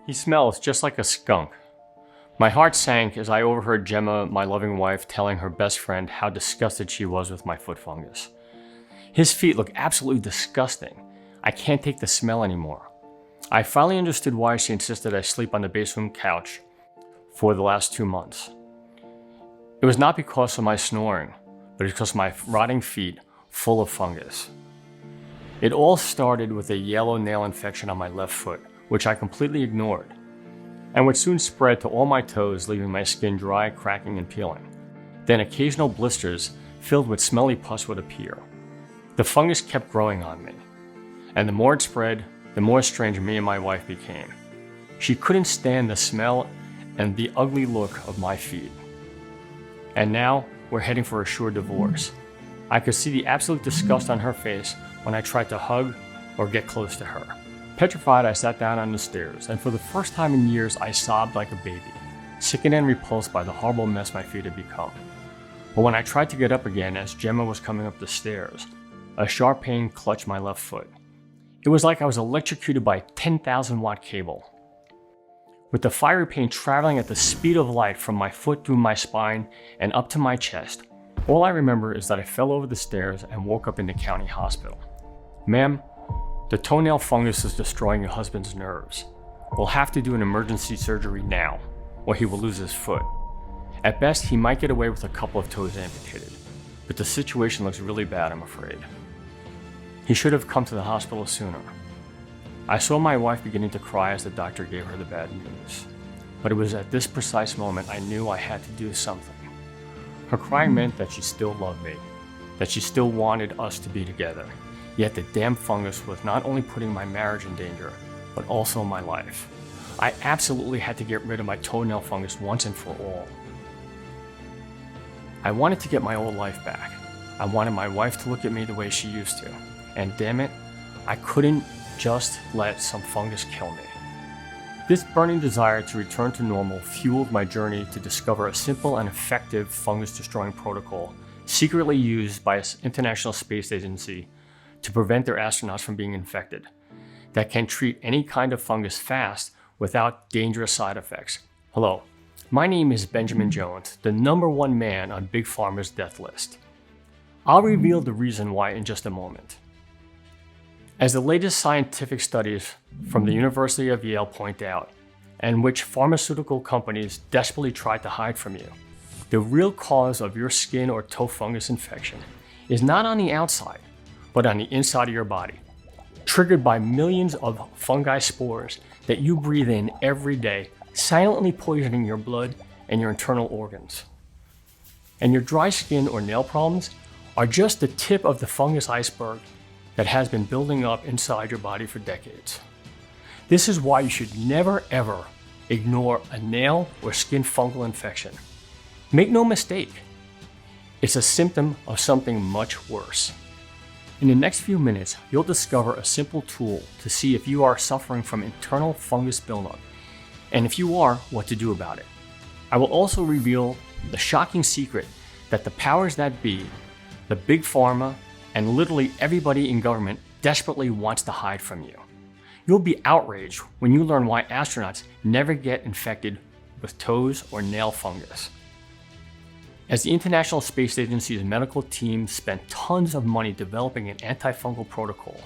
He smells just like a skunk. My heart sank as I overheard Gemma, my loving wife, telling her best friend how disgusted she was with my foot fungus. His feet look absolutely disgusting. I can't take the smell anymore. I finally understood why she insisted I sleep on the basement couch for the last 2 months. It was not because of my snoring, but because of my rotting feet full of fungus. It all started with a yellow nail infection on my left foot, which I completely ignored, and which soon spread to all my toes, leaving my skin dry, cracking, and peeling. Then occasional blisters filled with smelly pus would appear. The fungus kept growing on me, and the more it spread, the more strange me and my wife became. She couldn't stand the smell and the ugly look of my feet. And now, we're heading for a sure divorce. I could see the absolute disgust on her face when I tried to hug or get close to her. Petrified, I sat down on the stairs, and for the first time in years, I sobbed like a baby, sickened and repulsed by the horrible mess my feet had become. But when I tried to get up again as Gemma was coming up the stairs, a sharp pain clutched my left foot. It was like I was electrocuted by a 10,000-watt cable, with the fiery pain traveling at the speed of light from my foot through my spine and up to my chest. All I remember is that I fell over the stairs and woke up in the county hospital. Ma'am, the toenail fungus is destroying your husband's nerves. We'll have to do an emergency surgery now, or he will lose his foot. At best, he might get away with a couple of toes amputated, but the situation looks really bad, I'm afraid. He should have come to the hospital sooner. I saw my wife beginning to cry as the doctor gave her the bad news. But it was at this precise moment I knew I had to do something. Her crying meant that she still loved me, that she still wanted us to be together. Yet the damn fungus was not only putting my marriage in danger, but also my life. I absolutely had to get rid of my toenail fungus once and for all. I wanted to get my old life back. I wanted my wife to look at me the way she used to. And damn it, I couldn't just let some fungus kill me. This burning desire to return to normal fueled my journey to discover a simple and effective fungus-destroying protocol secretly used by the International Space Agency to prevent their astronauts from being infected, that can treat any kind of fungus fast without dangerous side effects. Hello, my name is Benjamin Jones, the #1 man on Big Pharma's death list. I'll reveal the reason why in just a moment. As the latest scientific studies from the University of Yale point out, and which pharmaceutical companies desperately try to hide from you, the real cause of your skin or toe fungus infection is not on the outside, but on the inside of your body, triggered by millions of fungi spores that you breathe in every day, silently poisoning your blood and your internal organs. And your dry skin or nail problems are just the tip of the fungus iceberg that has been building up inside your body for decades. This is why you should never ever ignore a nail or skin fungal infection. Make no mistake, it's a symptom of something much worse. In the next few minutes, you'll discover a simple tool to see if you are suffering from internal fungus buildup, and if you are, what to do about it. I will also reveal the shocking secret that the powers that be, the big pharma, and literally everybody in government desperately wants to hide from you. You'll be outraged when you learn why astronauts never get infected with toes or nail fungus. As the International Space Agency's medical team spent tons of money developing an antifungal protocol,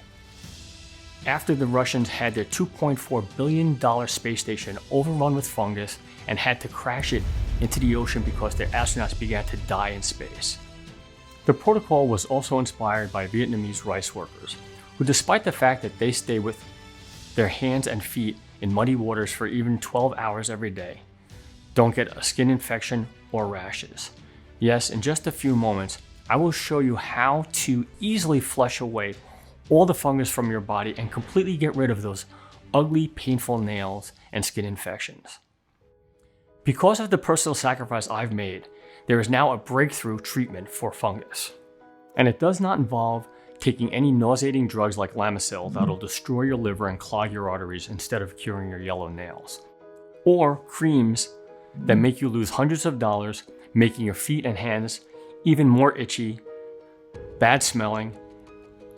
after the Russians had their $2.4 billion space station overrun with fungus and had to crash it into the ocean because their astronauts began to die in space. The protocol was also inspired by Vietnamese rice workers, who, despite the fact that they stay with their hands and feet in muddy waters for even 12 hours every day, don't get a skin infection or rashes. Yes, in just a few moments, I will show you how to easily flush away all the fungus from your body and completely get rid of those ugly, painful nails and skin infections. Because of the personal sacrifice I've made, there is now a breakthrough treatment for fungus. And it does not involve taking any nauseating drugs like Lamisil that'll destroy your liver and clog your arteries instead of curing your yellow nails. Or creams that make you lose hundreds of dollars, making your feet and hands even more itchy, bad smelling,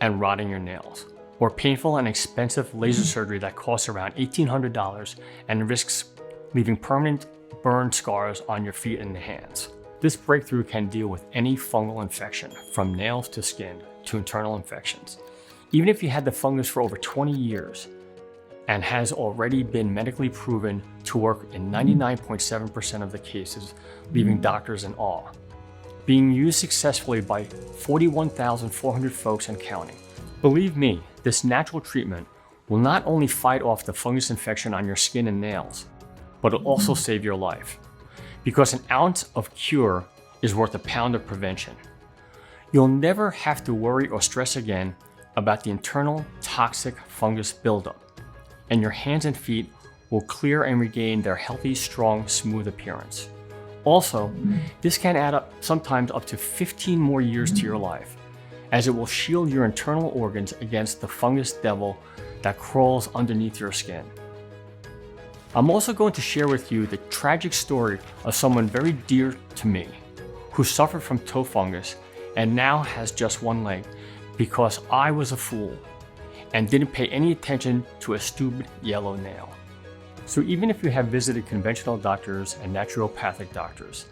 and rotting your nails. or painful and expensive laser surgery that costs around $1,800 and risks leaving permanent burn scars on your feet and hands. This breakthrough can deal with any fungal infection, from nails to skin to internal infections. Even if you had the fungus for over 20 years and has already been medically proven to work in 99.7% of the cases, leaving doctors in awe. Being used successfully by 41,400 folks and counting. Believe me, this natural treatment will not only fight off the fungus infection on your skin and nails, but it'll also save your life. Because an ounce of cure is worth a pound of prevention. You'll never have to worry or stress again about the internal toxic fungus buildup, and your hands and feet will clear and regain their healthy, strong, smooth appearance. Also, this can add up sometimes up to 15 more years to your life, as it will shield your internal organs against the fungus devil that crawls underneath your skin. I'm also going to share with you the tragic story of someone very dear to me who suffered from toe fungus and now has just one leg because I was a fool and didn't pay any attention to a stupid yellow nail. So even if you have visited conventional doctors and naturopathic doctors,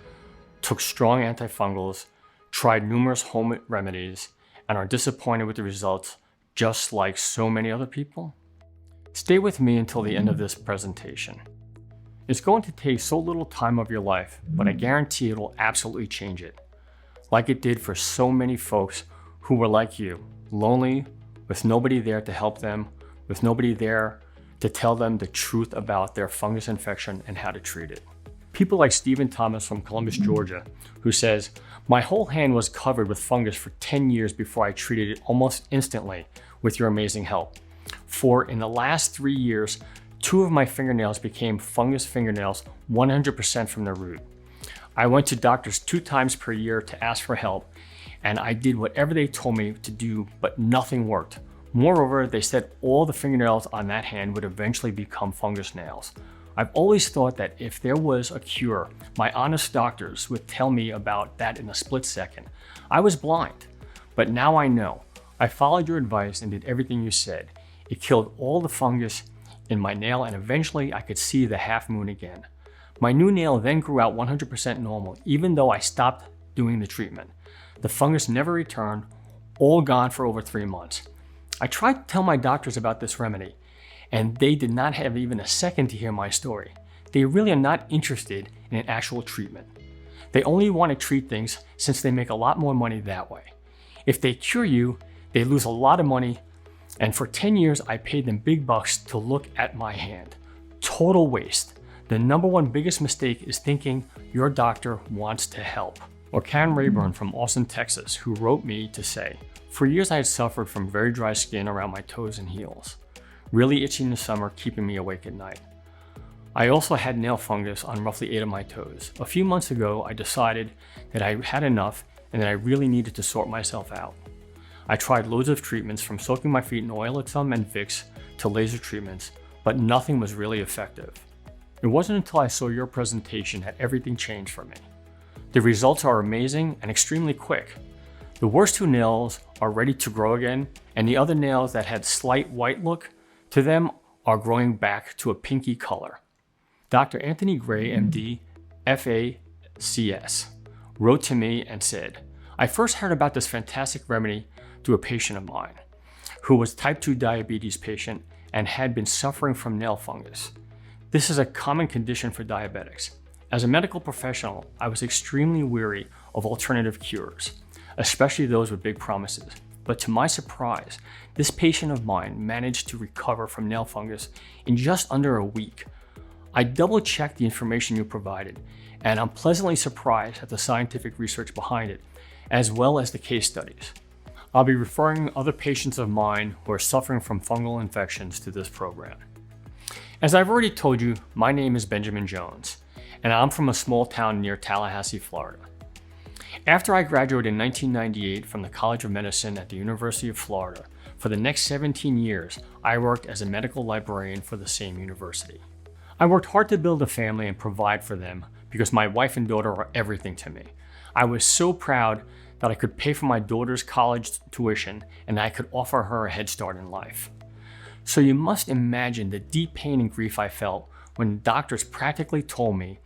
took strong antifungals, tried numerous home remedies, and are disappointed with the results just like so many other people, stay with me until the end of this presentation. It's going to take so little time of your life, but I guarantee it will absolutely change it, like it did for so many folks who were like you, lonely, with nobody there to help them, with nobody there to tell them the truth about their fungus infection and how to treat it. People like Stephen Thomas from Columbus, Georgia, who says, "My whole hand was covered with fungus for 10 years before I treated it almost instantly with your amazing help. For in the last 3 years, 2 of my fingernails became fungus fingernails 100% from the root. I went to doctors 2 times per year to ask for help, and I did whatever they told me to do, but nothing worked. Moreover, they said all the fingernails on that hand would eventually become fungus nails. I've always thought that if there was a cure, my honest doctors would tell me about that in a split second. I was blind, but now I know. I followed your advice and did everything you said. It killed all the fungus in my nail, and eventually I could see the half moon again. My new nail then grew out 100% normal, even though I stopped doing the treatment. The fungus never returned, all gone for over 3 months. I tried to tell my doctors about this remedy, and they did not have even a second to hear my story. They really are not interested in an actual treatment. They only want to treat things since they make a lot more money that way. If they cure you, they lose a lot of money, and for 10 years I paid them big bucks to look at my hand. Total waste. The number one biggest mistake is thinking your doctor wants to help." Or Karen Rayburn from Austin, Texas, who wrote me to say, "For years I had suffered from very dry skin around my toes and heels, really itchy in the summer, keeping me awake at night. I also had nail fungus on roughly 8 of my toes. A few months ago, I decided that I had enough and that I really needed to sort myself out. I tried loads of treatments, from soaking my feet in oil at some and Vicks to laser treatments, but nothing was really effective. It wasn't until I saw your presentation that everything changed for me. The results are amazing and extremely quick. The worst 2 nails are ready to grow again, and the other nails that had slight white look to them are growing back to a pinky color." Dr. Anthony Gray, MD, FACS, wrote to me and said, "I first heard about this fantastic remedy through a patient of mine who was type 2 diabetes patient and had been suffering from nail fungus. This is a common condition for diabetics. As a medical professional, I was extremely weary of alternative cures, especially those with big promises. But to my surprise, this patient of mine managed to recover from nail fungus in just under a week. I double-checked the information you provided, and I'm pleasantly surprised at the scientific research behind it, as well as the case studies. I'll be referring other patients of mine who are suffering from fungal infections to this program." As I've already told you, my name is Benjamin Jones, and I'm from a small town near Tallahassee, Florida. After I graduated in 1998 from the College of Medicine at the University of Florida, for the next 17 years, I worked as a medical librarian for the same university. I worked hard to build a family and provide for them because my wife and daughter are everything to me. I was so proud that I could pay for my daughter's college tuition and I could offer her a head start in life. So you must imagine the deep pain and grief I felt when doctors practically told me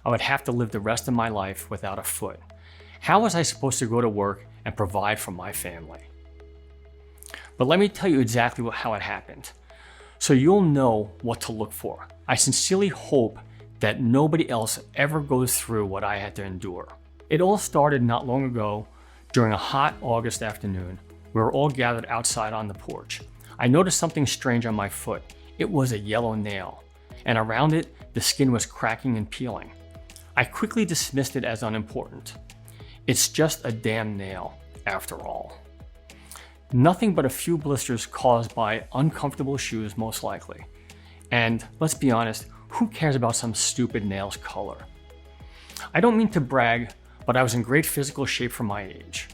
I would have to live the rest of my life without a foot. How was I supposed to go to work and provide for my family? But let me tell you exactly how it happened, so you'll know what to look for. I sincerely hope that nobody else ever goes through what I had to endure. It all started not long ago during a hot August afternoon. We were all gathered outside on the porch. I noticed something strange on my foot. It was a yellow nail, and around it, the skin was cracking and peeling. I quickly dismissed it as unimportant. It's just a damn nail, after all. Nothing but a few blisters caused by uncomfortable shoes, most likely. And let's be honest, who cares about some stupid nail's color? I don't mean to brag, but I was in great physical shape for my age.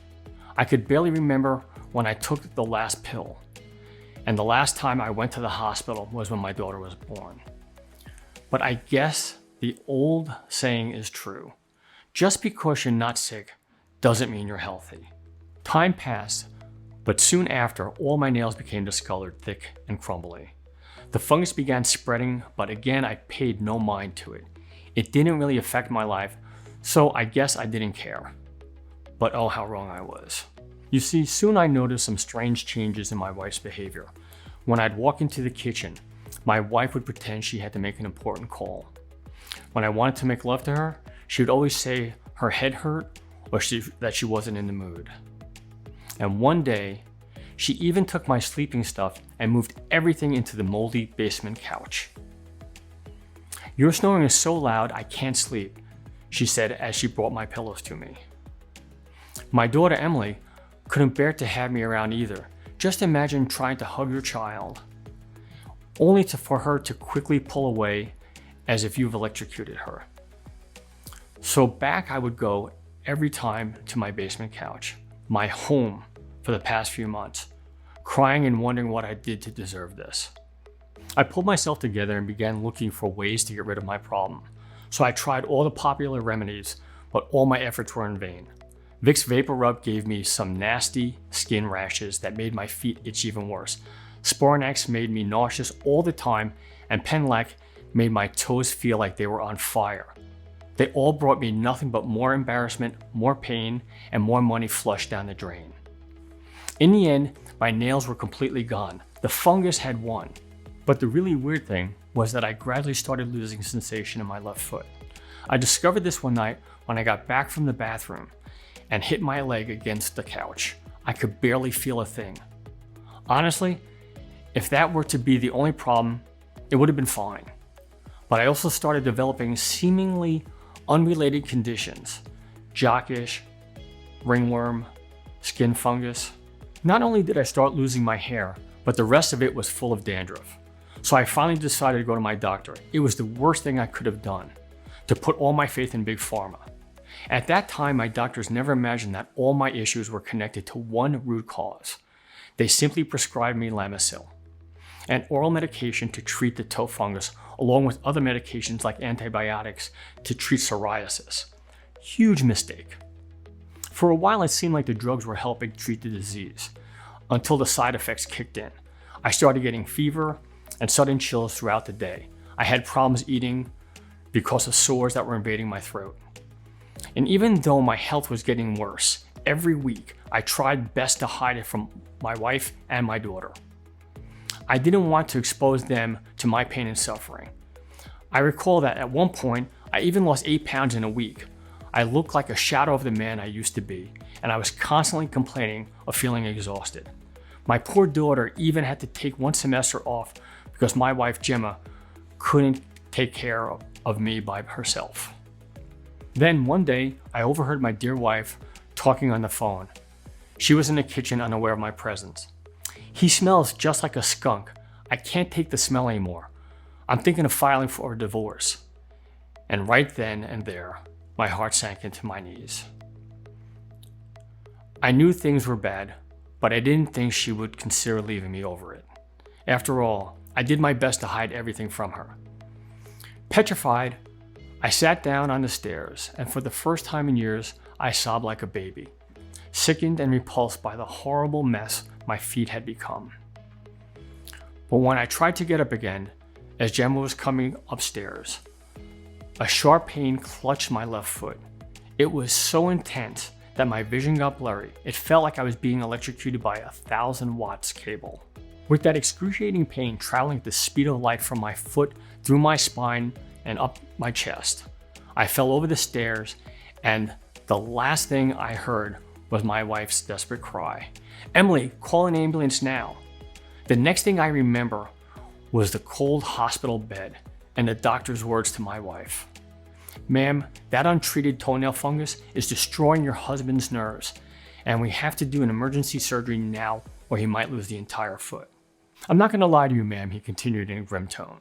I could barely remember when I took the last pill. And the last time I went to the hospital was when my daughter was born. But I guess the old saying is true. Just because you're not sick doesn't mean you're healthy. Time passed, but soon after, all my nails became discolored, thick, and crumbly. The fungus began spreading, but again, I paid no mind to it. It didn't really affect my life, so I guess I didn't care. But oh, how wrong I was. You see, soon I noticed some strange changes in my wife's behavior. When I'd walk into the kitchen, my wife would pretend she had to make an important call. When I wanted to make love to her, she would always say her head hurt or that she wasn't in the mood. And one day, she even took my sleeping stuff and moved everything into the moldy basement couch. "Your snoring is so loud I can't sleep," she said as she brought my pillows to me. My daughter Emily couldn't bear to have me around either. Just imagine trying to hug your child, only for her to quickly pull away as if you've electrocuted her. So back I would go every time to my basement couch, my home for the past few months, crying and wondering what I did to deserve this. I pulled myself together and began looking for ways to get rid of my problem. So I tried all the popular remedies, but all my efforts were in vain. Vicks Vapor Rub gave me some nasty skin rashes that made my feet itch even worse. Sporanax made me nauseous all the time, and Penlac made my toes feel like they were on fire. They all brought me nothing but more embarrassment, more pain, and more money flushed down the drain. In the end, my nails were completely gone. The fungus had won. But the really weird thing was that I gradually started losing sensation in my left foot. I discovered this one night when I got back from the bathroom and hit my leg against the couch. I could barely feel a thing. Honestly, if that were to be the only problem, it would have been fine. But I also started developing seemingly unrelated conditions: jock-itch, ringworm, skin fungus. Not only did I start losing my hair, but the rest of it was full of dandruff. So I finally decided to go to my doctor. It was the worst thing I could have done, to put all my faith in Big Pharma. At that time, my doctors never imagined that all my issues were connected to one root cause. They simply prescribed me Lamisil, an oral medication to treat the toe fungus, along with other medications like antibiotics to treat psoriasis. Huge mistake. For a while, it seemed like the drugs were helping treat the disease, until the side effects kicked in. I started getting fever and sudden chills throughout the day. I had problems eating because of sores that were invading my throat. And even though my health was getting worse, every week I tried best to hide it from my wife and my daughter. I didn't want to expose them to my pain and suffering. I recall that at one point, I even lost 8 pounds in a week. I looked like a shadow of the man I used to be, and I was constantly complaining of feeling exhausted. My poor daughter even had to take one semester off because my wife Gemma couldn't take care of me by herself. Then one day, I overheard my dear wife talking on the phone. She was in the kitchen unaware of my presence. "He smells just like a skunk. I can't take the smell anymore. I'm thinking of filing for a divorce." And right then and there, my heart sank into my knees. I knew things were bad, but I didn't think she would consider leaving me over it. After all, I did my best to hide everything from her. Petrified, I sat down on the stairs, and for the first time in years, I sobbed like a baby. sickened and repulsed by the horrible mess my feet had become. But when I tried to get up again, as Gemma was coming upstairs, a sharp pain clutched my left foot. It was so intense that my vision got blurry. It felt like I was being electrocuted by a 1,000 watts cable. With that excruciating pain traveling at the speed of light from my foot through my spine and up my chest, I fell over the stairs, and the last thing I heard was my wife's desperate cry, "Emily, call an ambulance now." The next thing I remember was the cold hospital bed and the doctor's words to my wife. "Ma'am, that untreated toenail fungus is destroying your husband's nerves, and we have to do an emergency surgery now or he might lose the entire foot." "I'm not going to lie to you, ma'am," he continued in a grim tone.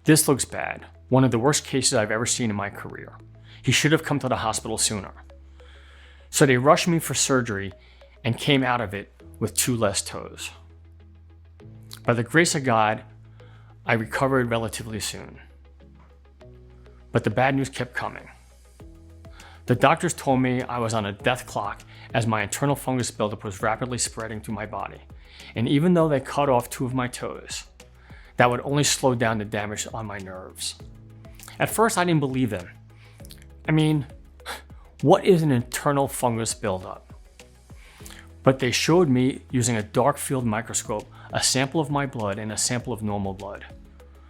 "This looks bad. One of the worst cases I've ever seen in my career. He should have come to the hospital sooner." So they rushed me for surgery and came out of it with 2 less toes. By the grace of God, I recovered relatively soon. But the bad news kept coming. The doctors told me I was on a death clock as my internal fungus buildup was rapidly spreading through my body. And even though they cut off 2 of my toes, that would only slow down the damage on my nerves. At first, I didn't believe them. I mean, what is an internal fungus buildup? But they showed me, using a dark field microscope, a sample of my blood and a sample of normal blood.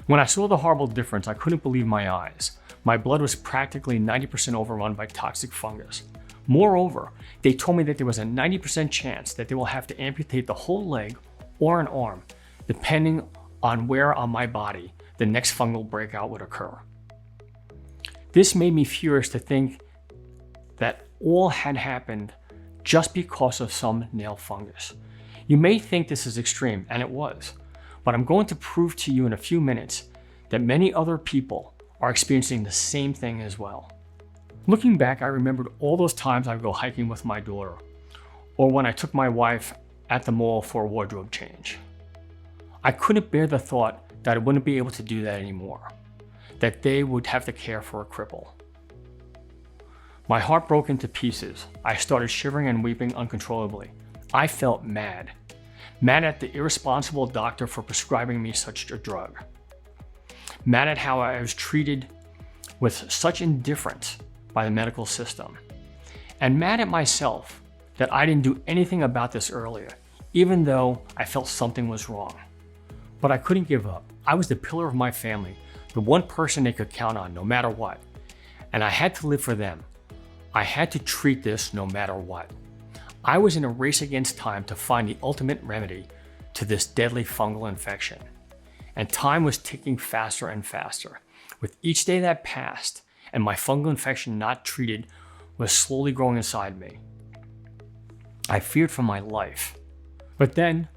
When I saw the horrible difference, I couldn't believe my eyes. My blood was practically 90% overrun by toxic fungus. Moreover, they told me that there was a 90% chance that they will have to amputate the whole leg or an arm, depending on where on my body the next fungal breakout would occur. This made me furious to think that all had happened just because of some nail fungus. You may think this is extreme, and it was, but I'm going to prove to you in a few minutes that many other people are experiencing the same thing as well. Looking back, I remembered all those times I would go hiking with my daughter, or when I took my wife at the mall for a wardrobe change. I couldn't bear the thought that I wouldn't be able to do that anymore, that they would have to care for a cripple. My heart broke into pieces. I started shivering and weeping uncontrollably. I felt mad. Mad at the irresponsible doctor for prescribing me such a drug. Mad at how I was treated with such indifference by the medical system. And mad at myself that I didn't do anything about this earlier, even though I felt something was wrong. But I couldn't give up. I was the pillar of my family, the one person they could count on no matter what. And I had to live for them. I had to treat this no matter what. I was in a race against time to find the ultimate remedy to this deadly fungal infection. And time was ticking faster and faster. With each day that passed and my fungal infection not treated was slowly growing inside me, I feared for my life. But then,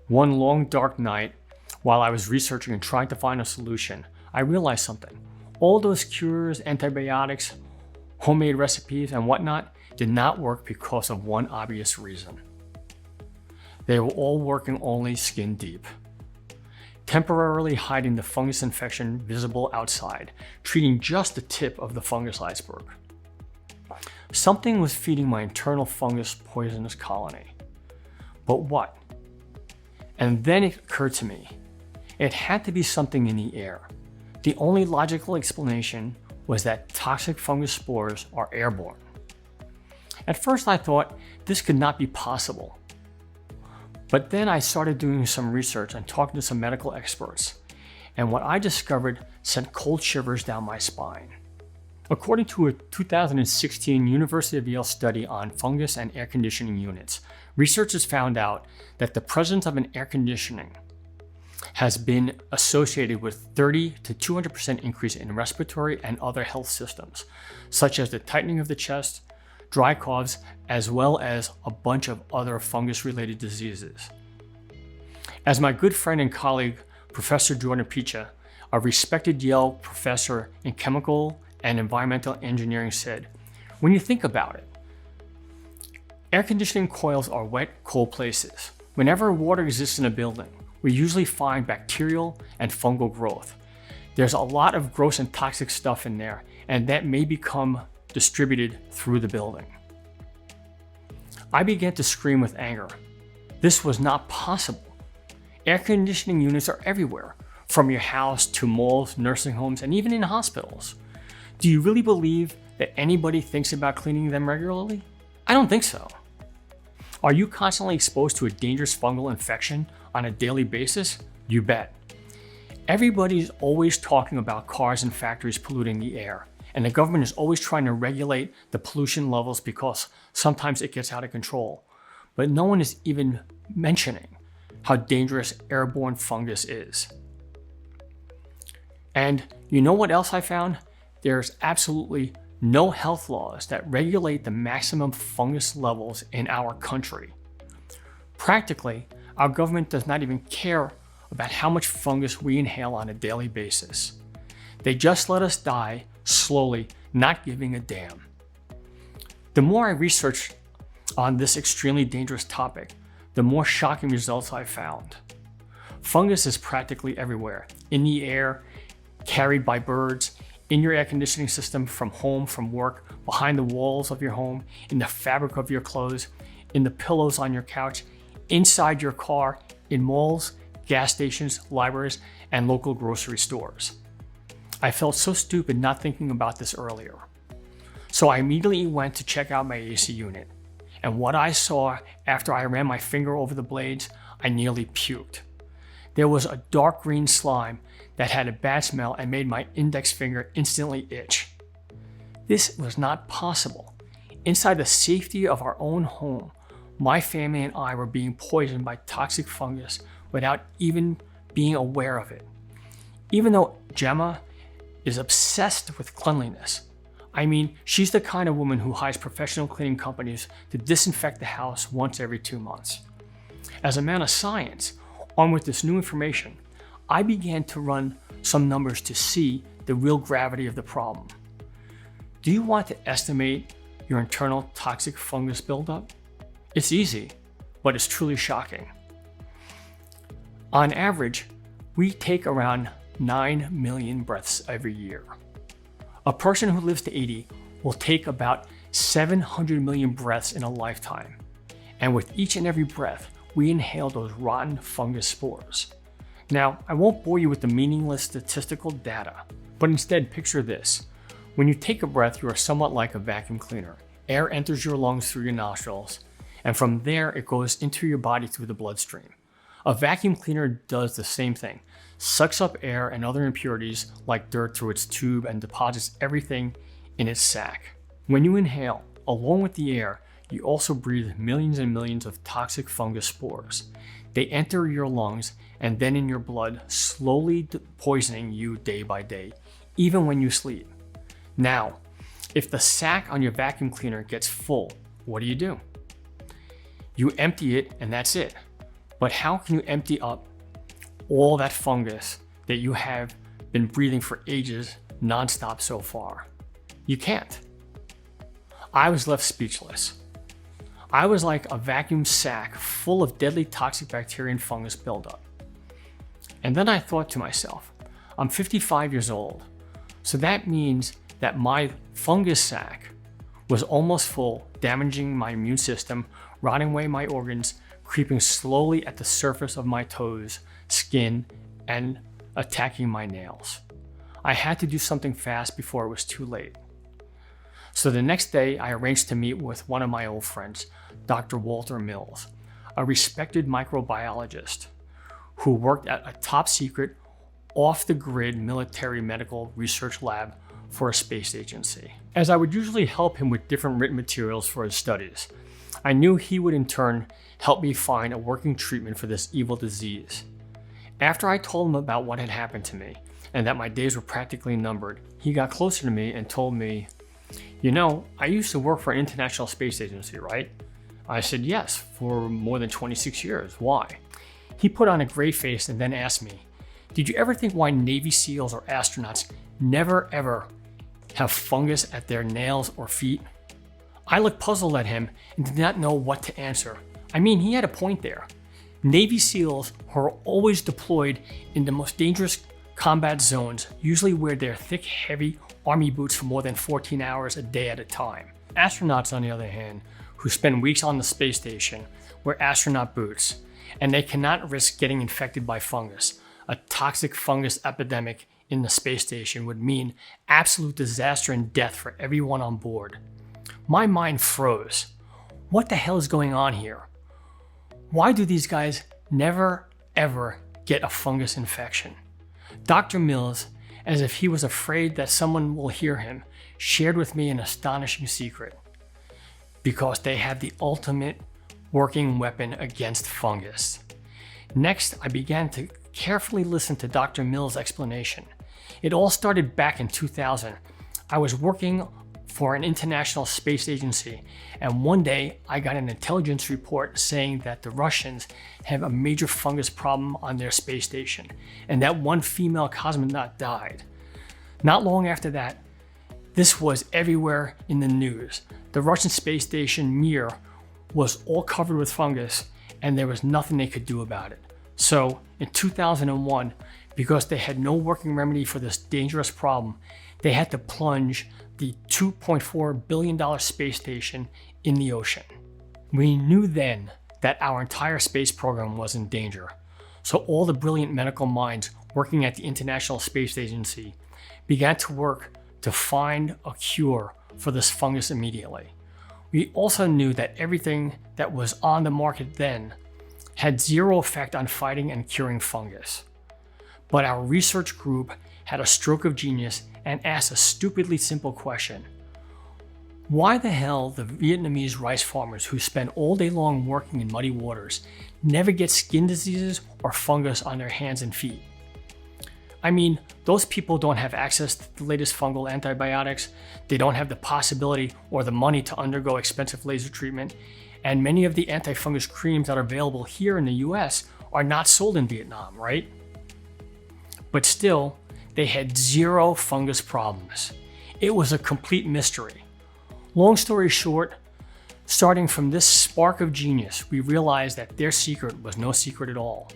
one long dark night, while I was researching and trying to find a solution, I realized something. All those cures, antibiotics, homemade recipes, and whatnot did not work because of one obvious reason. They were all working only skin deep, temporarily hiding the fungus infection visible outside, treating just the tip of the fungus iceberg. Something was feeding my internal fungus poisonous colony. But what? And then it occurred to me, it had to be something in the air. The only logical explanation was that toxic fungus spores are airborne. At first I thought this could not be possible. But then I started doing some research and talking to some medical experts, and what I discovered sent cold shivers down my spine. According to a 2016 University of Yale study on fungus and air conditioning units, researchers found out that the presence of an air conditioning has been associated with 30 to 200% increase in respiratory and other health systems, such as the tightening of the chest, dry coughs, as well as a bunch of other fungus-related diseases. As my good friend and colleague, Professor Jordan Picha, a respected Yale professor in chemical and environmental engineering, said, when you think about it, air conditioning coils are wet, cold places. Whenever water exists in a building, we usually find bacterial and fungal growth. There's a lot of gross and toxic stuff in there, and that may become distributed through the building. I began to scream with anger. This was not possible. Air conditioning units are everywhere, from your house to malls, nursing homes, and even in hospitals. Do you really believe that anybody thinks about cleaning them regularly? I don't think so. Are you constantly exposed to a dangerous fungal infection on a daily basis? You bet. Everybody's always talking about cars and factories polluting the air, and the government is always trying to regulate the pollution levels because sometimes it gets out of control. But no one is even mentioning how dangerous airborne fungus is. And you know what else I found? There's absolutely no health laws that regulate the maximum fungus levels in our country. Practically, our government does not even care about how much fungus we inhale on a daily basis. They just let us die slowly, not giving a damn. The more I researched on this extremely dangerous topic, the more shocking results I found. Fungus is practically everywhere, in the air, carried by birds, in your air conditioning system, from home, from work, behind the walls of your home, in the fabric of your clothes, in the pillows on your couch, inside your car, in malls, gas stations, libraries, and local grocery stores. I felt so stupid not thinking about this earlier. So I immediately went to check out my AC unit. And what I saw after I ran my finger over the blades, I nearly puked. There was a dark green slime that had a bad smell and made my index finger instantly itch. This was not possible. Inside the safety of our own home, my family and I were being poisoned by toxic fungus without even being aware of it. Even though Gemma is obsessed with cleanliness, I mean, she's the kind of woman who hires professional cleaning companies to disinfect the house once every 2 months. As a man of science, armed with this new information, I began to run some numbers to see the real gravity of the problem. Do you want to estimate your internal toxic fungus buildup? It's easy, but it's truly shocking. On average, we take around 9 million breaths every year. A person who lives to 80 will take about 700 million breaths in a lifetime. And with each and every breath, we inhale those rotten fungus spores. Now, I won't bore you with the meaningless statistical data, but instead picture this. When you take a breath, you are somewhat like a vacuum cleaner. Air enters your lungs through your nostrils, and from there it goes into your body through the bloodstream. A vacuum cleaner does the same thing, sucks up air and other impurities like dirt through its tube and deposits everything in its sac. When you inhale, along with the air, you also breathe millions and millions of toxic fungus spores. They enter your lungs and then in your blood, slowly poisoning you day by day, even when you sleep. Now, if the sac on your vacuum cleaner gets full, what do? You empty it and that's it. But how can you empty up all that fungus that you have been breathing for ages nonstop so far? You can't. I was left speechless. I was like a vacuum sack full of deadly toxic bacteria and fungus buildup. And then I thought to myself, I'm 55 years old, so that means that my fungus sac was almost full, damaging my immune system, rotting away my organs, creeping slowly at the surface of my toes, skin, and attacking my nails. I had to do something fast before it was too late. So the next day, I arranged to meet with one of my old friends, Dr. Walter Mills, a respected microbiologist who worked at a top secret, off-the-grid military medical research lab for a space agency. As I would usually help him with different written materials for his studies, I knew he would in turn help me find a working treatment for this evil disease. After I told him about what had happened to me and that my days were practically numbered, he got closer to me and told me, "You know, I used to work for an international space agency, right?" I said, "Yes, for more than 26 years. Why?" He put on a gray face and then asked me, "Did you ever think why Navy SEALs or astronauts never ever have fungus at their nails or feet?" I looked puzzled at him and did not know what to answer. I mean, he had a point there. Navy SEALs who are always deployed in the most dangerous combat zones usually wear their thick, heavy army boots for more than 14 hours a day at a time. Astronauts, on the other hand, who spend weeks on the space station wear astronaut boots, and they cannot risk getting infected by fungus. A toxic fungus epidemic in the space station would mean absolute disaster and death for everyone on board. My mind froze. What the hell is going on here? Why do these guys never ever get a fungus infection? Dr. Mills, as if he was afraid that someone will hear him, shared with me an astonishing secret. Because they have the ultimate working weapon against fungus. Next, I began to carefully listen to Dr. Mills' explanation. It all started back in 2000. I was working for an international space agency, and one day I got an intelligence report saying that the Russians have a major fungus problem on their space station, and that one female cosmonaut died. Not long after that, this was everywhere in the news. The Russian space station Mir was all covered with fungus, and there was nothing they could do about it. So in 2001, because they had no working remedy for this dangerous problem, they had to plunge the $2.4 billion space station in the ocean. We knew then that our entire space program was in danger. So all the brilliant medical minds working at the International Space Agency began to work to find a cure for this fungus immediately. We also knew that everything that was on the market then had zero effect on fighting and curing fungus. But our research group had a stroke of genius and asked a stupidly simple question. Why the hell the Vietnamese rice farmers who spend all day long working in muddy waters never get skin diseases or fungus on their hands and feet? I mean, those people don't have access to the latest fungal antibiotics, they don't have the possibility or the money to undergo expensive laser treatment, and many of the antifungus creams that are available here in the US are not sold in Vietnam, right? But still, they had zero fungus problems. It was a complete mystery. Long story short, starting from this spark of genius, we realized that their secret was no secret at all.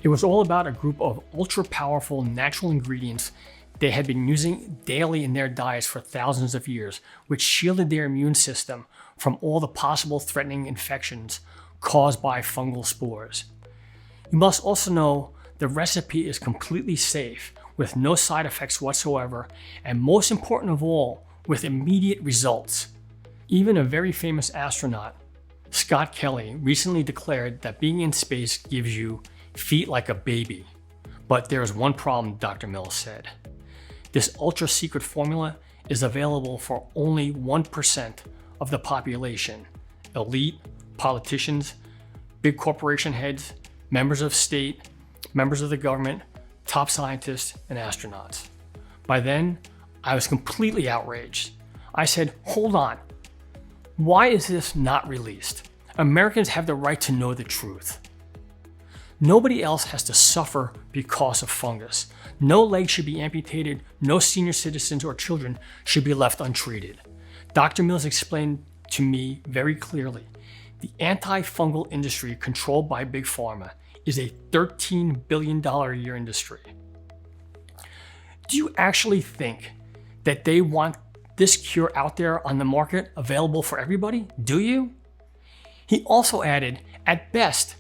It was all about a group of ultra-powerful natural ingredients they had been using daily in their diets for thousands of years, which shielded their immune system from all the possible threatening infections caused by fungal spores. You must also know the recipe is completely safe, with no side effects whatsoever, and most important of all, with immediate results. Even a very famous astronaut, Scott Kelly, recently declared that being in space gives you feet like a baby. But there's one problem, Dr. Mills said. This ultra secret formula is available for only 1% of the population: elite, politicians, big corporation heads, members of state, members of the government, top scientists, and astronauts. By then, I was completely outraged. I said, hold on, why is this not released? Americans have the right to know the truth. Nobody else has to suffer because of fungus. No leg should be amputated, no senior citizens or children should be left untreated. Dr. Mills explained to me very clearly, the antifungal industry controlled by Big Pharma is a $13 billion a year industry. Do you actually think that they want this cure out there on the market available for everybody? Do you? He also added, at best,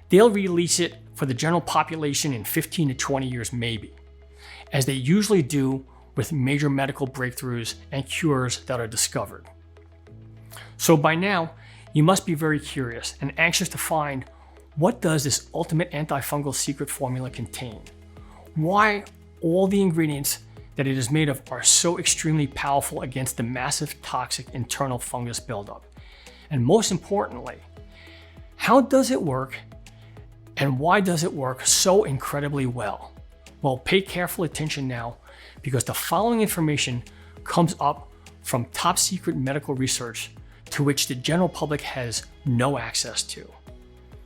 they'll release it for the general population in 15 to 20 years maybe, as they usually do with major medical breakthroughs and cures that are discovered. So by now, you must be very curious and anxious to find, what does this ultimate antifungal secret formula contain? Why all the ingredients that it is made of are so extremely powerful against the massive toxic internal fungus buildup? And most importantly, how does it work, and why does it work so incredibly well? Well, pay careful attention now, because the following information comes up from top secret medical research to which the general public has no access to.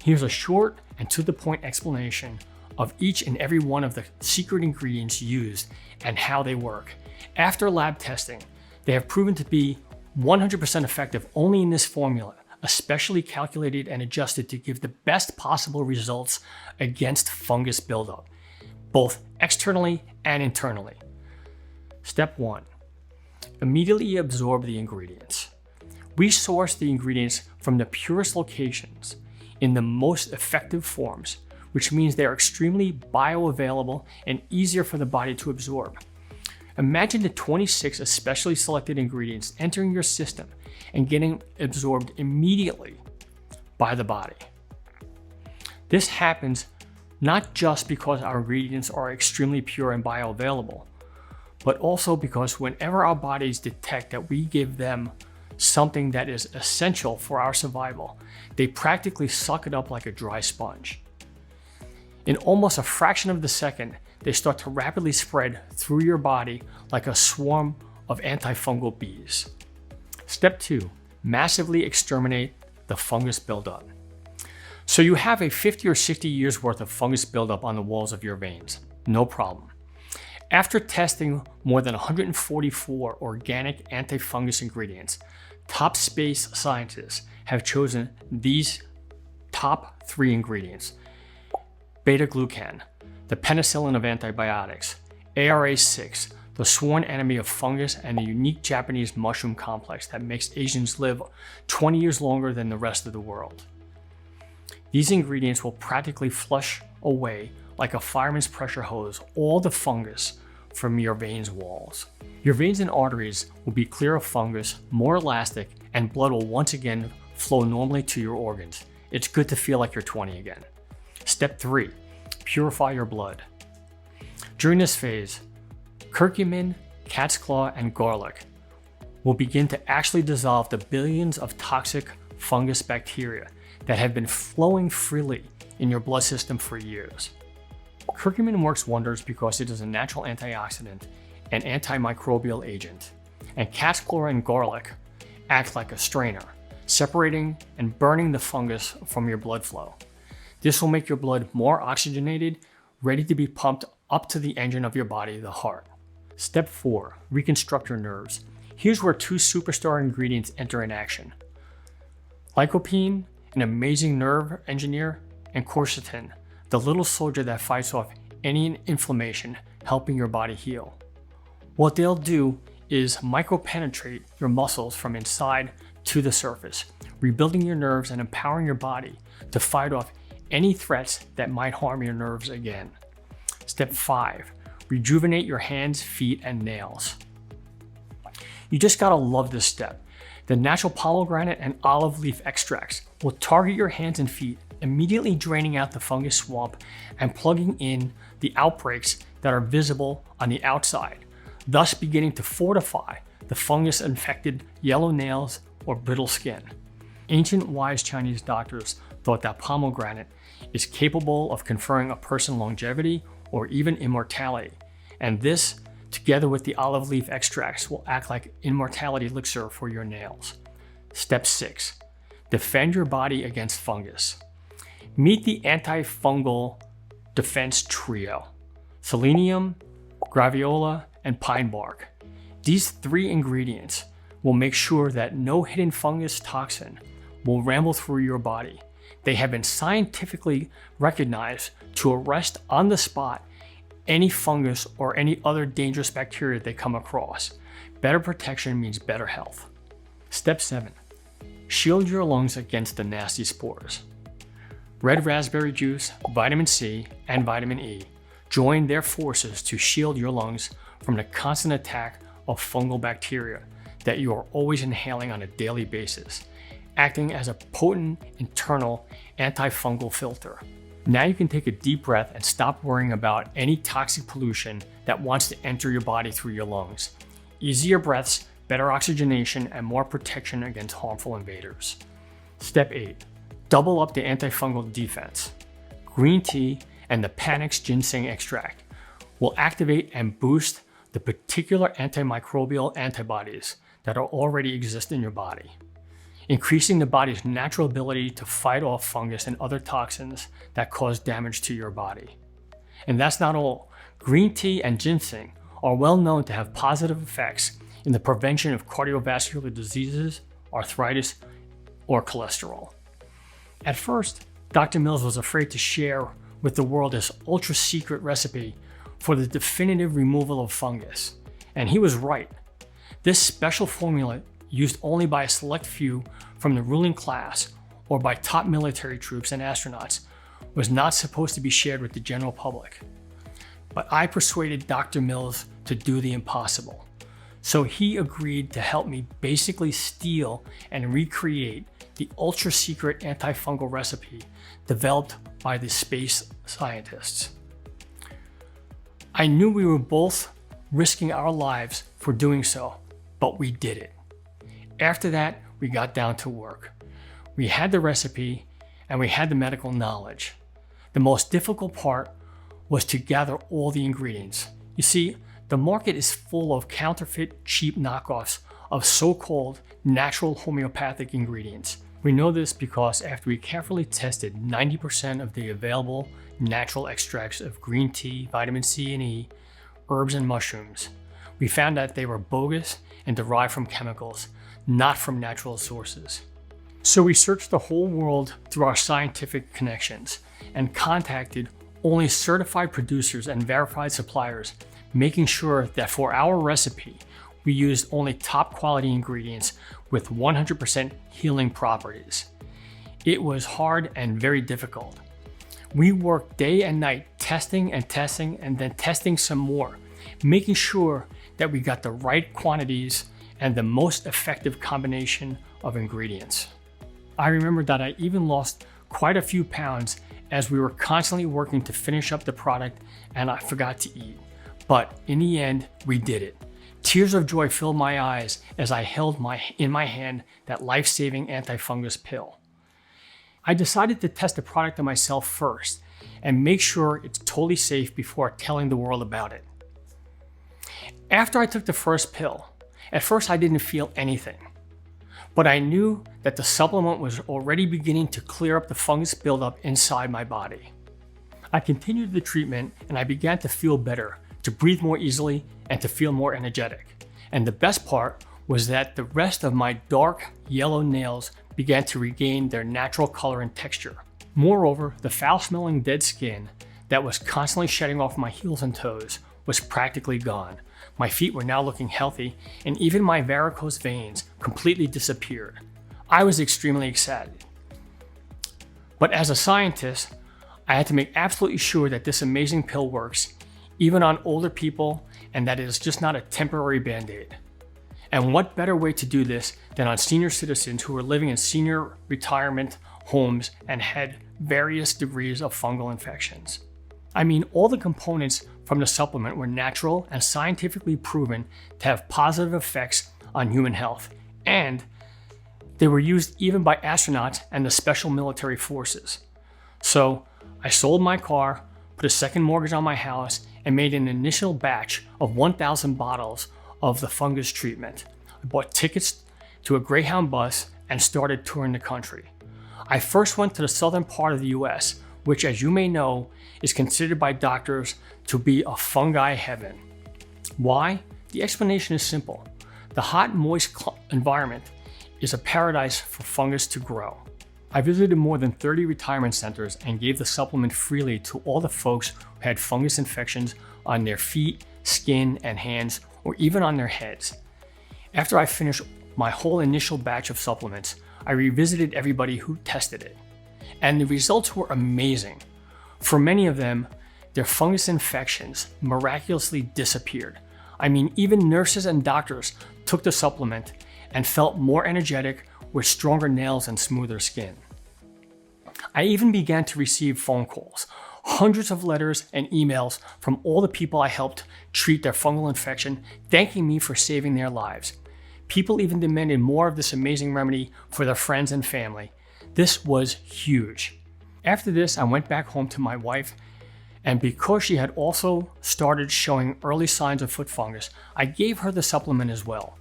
Here's a short and to the point explanation of each and every one of the secret ingredients used and how they work. After lab testing, they have proven to be 100% effective only in this formula, especially calculated and adjusted to give the best possible results against fungus buildup, both externally and internally. Step 1. Immediately absorb the ingredients. We source the ingredients from the purest locations in the most effective forms, which means they are extremely bioavailable and easier for the body to absorb. Imagine the 26 especially selected ingredients entering your system and getting absorbed immediately by the body. This happens not just because our ingredients are extremely pure and bioavailable, but also because whenever our bodies detect that we give them something that is essential for our survival, they practically suck it up like a dry sponge. In almost a fraction of the second, they start to rapidly spread through your body like a swarm of antifungal bees. Step 2, massively exterminate the fungus buildup. So you have a 50 or 60 years worth of fungus buildup on the walls of your veins. No problem. After testing more than 144 organic antifungus ingredients, top space scientists have chosen these top 3 ingredients: beta-glucan, the penicillin of antibiotics; ARA6, the sworn enemy of fungus and the unique Japanese mushroom complex that makes Asians live 20 years longer than the rest of the world. These ingredients will practically flush away like a fireman's pressure hose all the fungus from your veins' walls. Your veins and arteries will be clear of fungus, more elastic, and blood will once again flow normally to your organs. It's good to feel like you're 20 again. Step 3, purify your blood. During this phase, curcumin, cat's claw, and garlic will begin to actually dissolve the billions of toxic fungus bacteria that have been flowing freely in your blood system for years. Curcumin works wonders because it is a natural antioxidant and antimicrobial agent, and cat's claw and garlic act like a strainer, separating and burning the fungus from your blood flow. This will make your blood more oxygenated, ready to be pumped up to the engine of your body, the heart. Step 4, reconstruct your nerves. Here's where 2 superstar ingredients enter in action: lycopene, an amazing nerve engineer, and quercetin, the little soldier that fights off any inflammation, helping your body heal. What they'll do is micropenetrate your muscles from inside to the surface, rebuilding your nerves and empowering your body to fight off any threats that might harm your nerves again. Step 5, rejuvenate your hands, feet, and nails. You just gotta love this step. The natural pomegranate and olive leaf extracts will target your hands and feet, immediately draining out the fungus swamp and plugging in the outbreaks that are visible on the outside, thus beginning to fortify the fungus-infected yellow nails or brittle skin. Ancient wise Chinese doctors thought that pomegranate is capable of conferring a person longevity or even immortality, and this, together with the olive leaf extracts, will act like immortality elixir for your nails. Step 6, defend your body against fungus. Meet the antifungal defense trio: selenium, graviola, and pine bark. These 3 ingredients will make sure that no hidden fungus toxin will ramble through your body. They have been scientifically recognized to arrest on the spot any fungus or any other dangerous bacteria they come across. Better protection means better health. Step 7, shield your lungs against the nasty spores. Red raspberry juice, vitamin C, and vitamin E join their forces to shield your lungs from the constant attack of fungal bacteria that you are always inhaling on a daily basis, acting as a potent internal antifungal filter. Now you can take a deep breath and stop worrying about any toxic pollution that wants to enter your body through your lungs. Easier breaths, better oxygenation, and more protection against harmful invaders. Step 8, double up the antifungal defense. Green tea and the Panax ginseng extract will activate and boost the particular antimicrobial antibodies that already exist in your body, increasing the body's natural ability to fight off fungus and other toxins that cause damage to your body. And that's not all. Green tea and ginseng are well known to have positive effects in the prevention of cardiovascular diseases, arthritis, or cholesterol. At first, Dr. Mills was afraid to share with the world this ultra-secret recipe for the definitive removal of fungus, and he was right. This special formula used only by a select few from the ruling class or by top military troops and astronauts, was not supposed to be shared with the general public. But I persuaded Dr. Mills to do the impossible. So he agreed to help me basically steal and recreate the ultra secret antifungal recipe developed by the space scientists. I knew we were both risking our lives for doing so, but we did it. After that, we got down to work. We had the recipe and we had the medical knowledge. The most difficult part was to gather all the ingredients. You see, the market is full of counterfeit, cheap knockoffs of so-called natural homeopathic ingredients. We know this because after we carefully tested 90% of the available natural extracts of green tea, vitamin C and E, herbs and mushrooms, we found that they were bogus and derived from chemicals, not from natural sources. So we searched the whole world through our scientific connections and contacted only certified producers and verified suppliers, making sure that for our recipe, we used only top quality ingredients with 100% healing properties. It was hard and very difficult. We worked day and night testing and then testing some more, making sure that we got the right quantities and the most effective combination of ingredients. I remember that I even lost quite a few pounds as we were constantly working to finish up the product and I forgot to eat. But in the end, we did it. Tears of joy filled my eyes as I held in my hand that life-saving antifungus pill. I decided to test the product on myself first and make sure it's totally safe before telling the world about it. After I took the first pill, at first I didn't feel anything, but I knew that the supplement was already beginning to clear up the fungus buildup inside my body. I continued the treatment and I began to feel better, to breathe more easily, and to feel more energetic. And the best part was that the rest of my dark yellow nails began to regain their natural color and texture. Moreover, the foul-smelling dead skin that was constantly shedding off my heels and toes was practically gone. My feet were now looking healthy, and even my varicose veins completely disappeared. I was extremely excited. But as a scientist, I had to make absolutely sure that this amazing pill works, even on older people, and that it is just not a temporary band-aid. And what better way to do this than on senior citizens who were living in senior retirement homes and had various degrees of fungal infections. I mean, all the components from the supplement were natural and scientifically proven to have positive effects on human health, and they were used even by astronauts and the special military forces. So I sold my car, put a second mortgage on my house, and made an initial batch of 1,000 bottles of the fungus treatment. I bought tickets to a Greyhound bus and started touring the country. I first went to the southern part of the US, which, as you may know, is considered by doctors to be a fungi heaven. Why? The explanation is simple. The hot, moist environment is a paradise for fungus to grow. I visited more than 30 retirement centers and gave the supplement freely to all the folks who had fungus infections on their feet, skin, and hands, or even on their heads. After I finished my whole initial batch of supplements, I revisited everybody who tested it, and the results were amazing. For many of them, their fungus infections miraculously disappeared. I mean, even nurses and doctors took the supplement and felt more energetic with stronger nails and smoother skin. I even began to receive phone calls, hundreds of letters and emails from all the people I helped treat their fungal infection, thanking me for saving their lives. People even demanded more of this amazing remedy for their friends and family. This was huge. After this, I went back home to my wife, and because she had also started showing early signs of foot fungus, I gave her the supplement as well.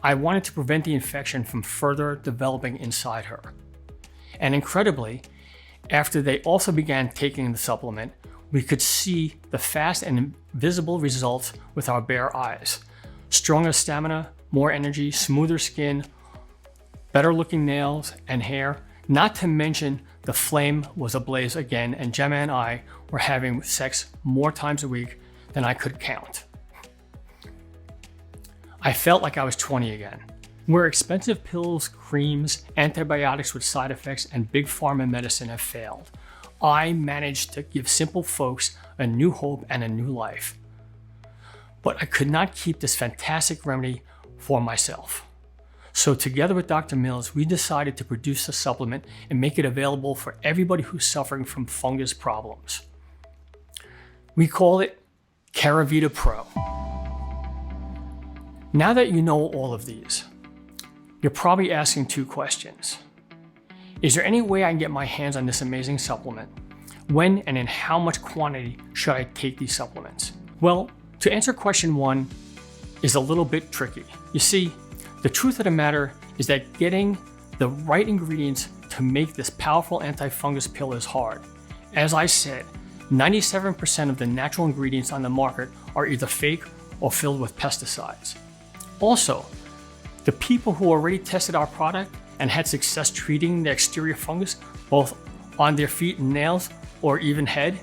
I wanted to prevent the infection from further developing inside her. And incredibly, after they also began taking the supplement, we could see the fast and visible results with our bare eyes. Stronger stamina, more energy, smoother skin, better looking nails and hair, not to mention the flame was ablaze again, and Gemma and I were having sex more times a week than I could count. I felt like I was 20 again. Where expensive pills, creams, antibiotics with side effects, and big pharma medicine have failed, I managed to give simple folks a new hope and a new life. But I could not keep this fantastic remedy for myself. So together with Dr. Mills, we decided to produce a supplement and make it available for everybody who's suffering from fungus problems. We call it Caravita Pro. Now that you know all of these, you're probably asking two questions. Is there any way I can get my hands on this amazing supplement? When and in how much quantity should I take these supplements? Well, to answer question one is a little bit tricky. You see, the truth of the matter is that getting the right ingredients to make this powerful antifungus pill is hard. As I said, 97% of the natural ingredients on the market are either fake or filled with pesticides. Also, the people who already tested our product and had success treating the exterior fungus, both on their feet and nails or even head,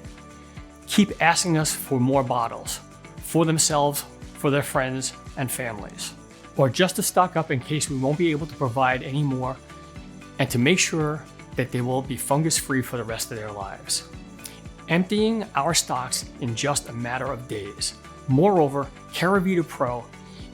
keep asking us for more bottles for themselves, for their friends and families, or just to stock up in case we won't be able to provide any more, and to make sure that they will be fungus-free for the rest of their lives, emptying our stocks in just a matter of days. Moreover, Caravita Pro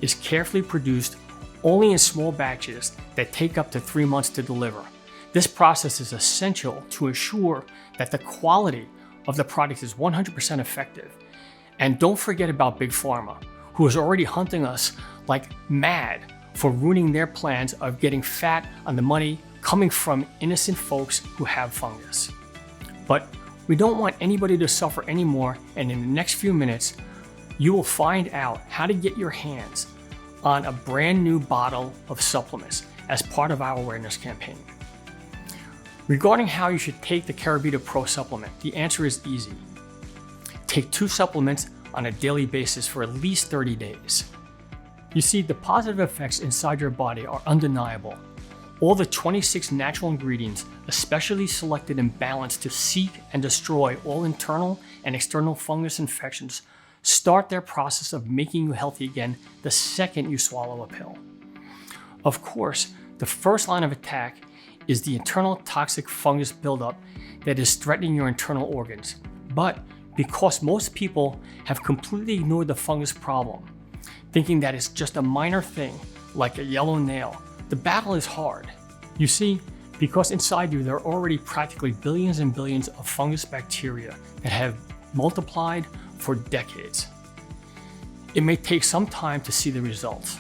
is carefully produced only in small batches that take up to 3 months to deliver. This process is essential to ensure that the quality of the product is 100% effective. And don't forget about Big Pharma, who is already hunting us like mad for ruining their plans of getting fat on the money coming from innocent folks who have fungus. But we don't want anybody to suffer anymore, and in the next few minutes, you will find out how to get your hands on a brand new bottle of supplements as part of our awareness campaign. Regarding how you should take the Caravita Pro supplement, the answer is easy. Take 2 supplements on a daily basis for at least 30 days. You see, the positive effects inside your body are undeniable. All the 26 natural ingredients, especially selected and balanced to seek and destroy all internal and external fungus infections, start their process of making you healthy again the second you swallow a pill. Of course, the first line of attack is the internal toxic fungus buildup that is threatening your internal organs. But because most people have completely ignored the fungus problem, thinking that it's just a minor thing like a yellow nail, the battle is hard. You see, because inside you there are already practically billions and billions of fungus bacteria that have multiplied for decades. It may take some time to see the results.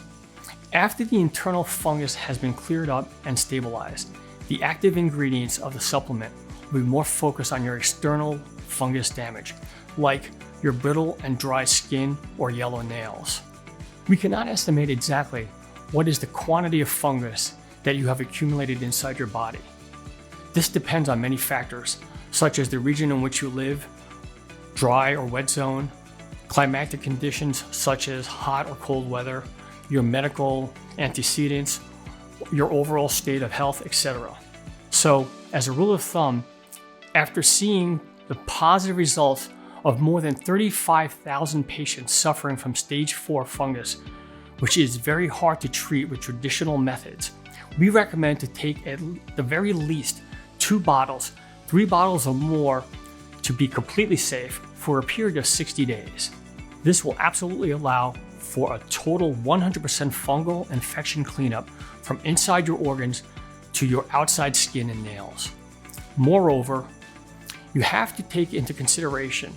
After the internal fungus has been cleared up and stabilized, the active ingredients of the supplement will be more focused on your external fungus damage, like your brittle and dry skin or yellow nails. We cannot estimate exactly what is the quantity of fungus that you have accumulated inside your body. This depends on many factors, such as the region in which you live, dry or wet zone, climatic conditions such as hot or cold weather, your medical antecedents, your overall state of health, etc. So, as a rule of thumb, after seeing the positive results of more than 35,000 patients suffering from stage 4 fungus, which is very hard to treat with traditional methods, we recommend to take at the very least 2 bottles, 3 bottles or more to be completely safe for a period of 60 days. This will absolutely allow for a total 100% fungal infection cleanup from inside your organs to your outside skin and nails. Moreover, you have to take into consideration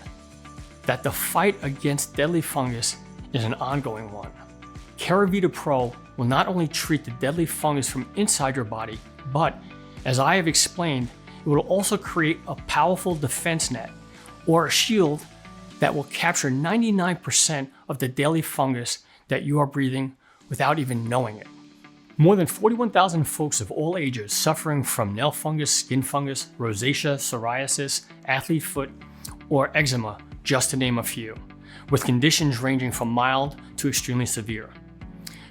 that the fight against deadly fungus is an ongoing one. Caravita Pro will not only treat the deadly fungus from inside your body, but, as I have explained, it will also create a powerful defense net, or a shield, that will capture 99% of the daily fungus that you are breathing without even knowing it. More than 41,000 folks of all ages suffering from nail fungus, skin fungus, rosacea, psoriasis, athlete foot, or eczema, just to name a few, with conditions ranging from mild to extremely severe.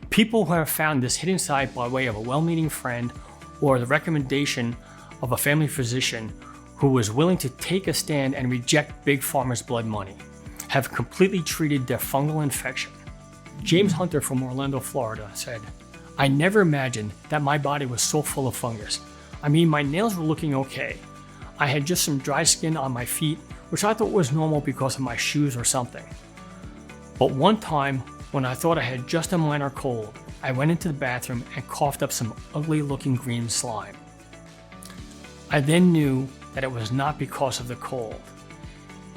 People who have found this hidden side by way of a well-meaning friend or the recommendation of a family physician who was willing to take a stand and reject Big Pharma's blood money have completely treated their fungal infection. James Hunter from Orlando, Florida said, I never imagined that my body was so full of fungus. I mean, my nails were looking okay. I had just some dry skin on my feet, which I thought was normal because of my shoes or something. But one time, when I thought I had just a minor cold, I went into the bathroom and coughed up some ugly looking green slime. I then knew that it was not because of the cold.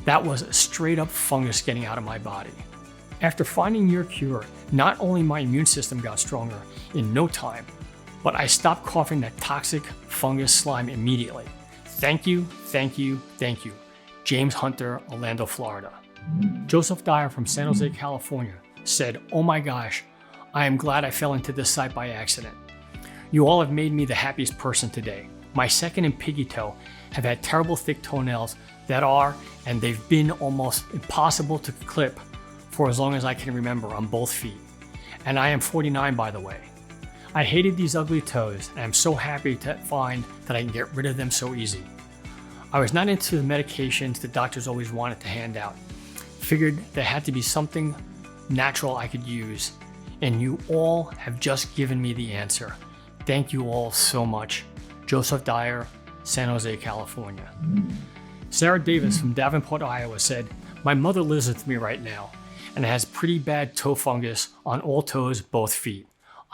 That was a straight up fungus getting out of my body. After finding your cure, not only my immune system got stronger in no time, but I stopped coughing that toxic fungus slime immediately. Thank you, thank you, thank you. James Hunter, Orlando, Florida. Joseph Dyer from San Jose, California said, "Oh my gosh, I am glad I fell into this site by accident. You all have made me the happiest person today. My second and piggy toe have had terrible thick toenails that are, and they've been almost impossible to clip for as long as I can remember on both feet. And I am 49, by the way. I hated these ugly toes, and I'm so happy to find that I can get rid of them so easy. I was not into the medications the doctors always wanted to hand out. Figured there had to be something natural I could use, and you all have just given me the answer. Thank you all so much." Joseph Dyer, San Jose, California. Sarah Davis from Davenport, Iowa said, "My mother lives with me right now and has pretty bad toe fungus on all toes, both feet.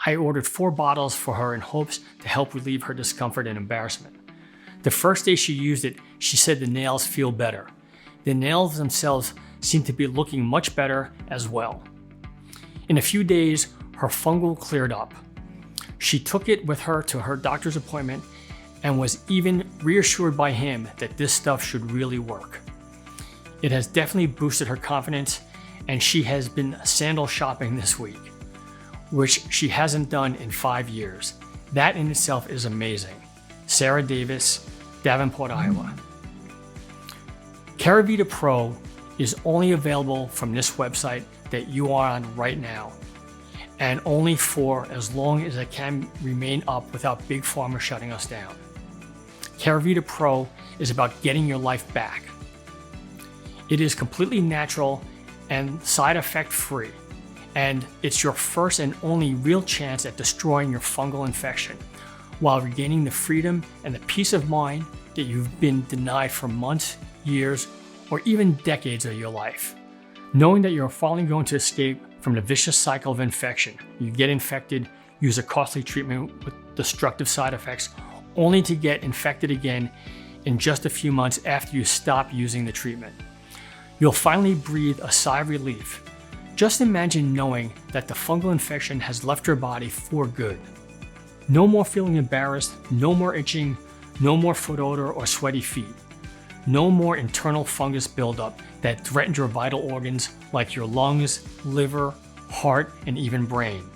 I ordered 4 bottles for her in hopes to help relieve her discomfort and embarrassment. The first day she used it, she said the nails feel better. The nails themselves seem to be looking much better as well. In a few days, her fungal cleared up. She took it with her to her doctor's appointment and was even reassured by him that this stuff should really work. It has definitely boosted her confidence, and she has been sandal shopping this week, which she hasn't done in 5 years. That in itself is amazing." Sarah Davis, Davenport, Iowa. Caravita Pro is only available from this website that you are on right now, and only for as long as it can remain up without Big Pharma shutting us down. Caravita Pro is about getting your life back. It is completely natural and side effect free, and it's your first and only real chance at destroying your fungal infection while regaining the freedom and the peace of mind that you've been denied for months, years, or even decades of your life. Knowing that you're finally going to escape from the vicious cycle of infection. You get infected, use a costly treatment with destructive side effects, only to get infected again in just a few months after you stop using the treatment. You'll finally breathe a sigh of relief. Just imagine knowing that the fungal infection has left your body for good. No more feeling embarrassed, no more itching, no more foot odor or sweaty feet. No more internal fungus buildup that threatens your vital organs like your lungs, liver, heart, and even brain.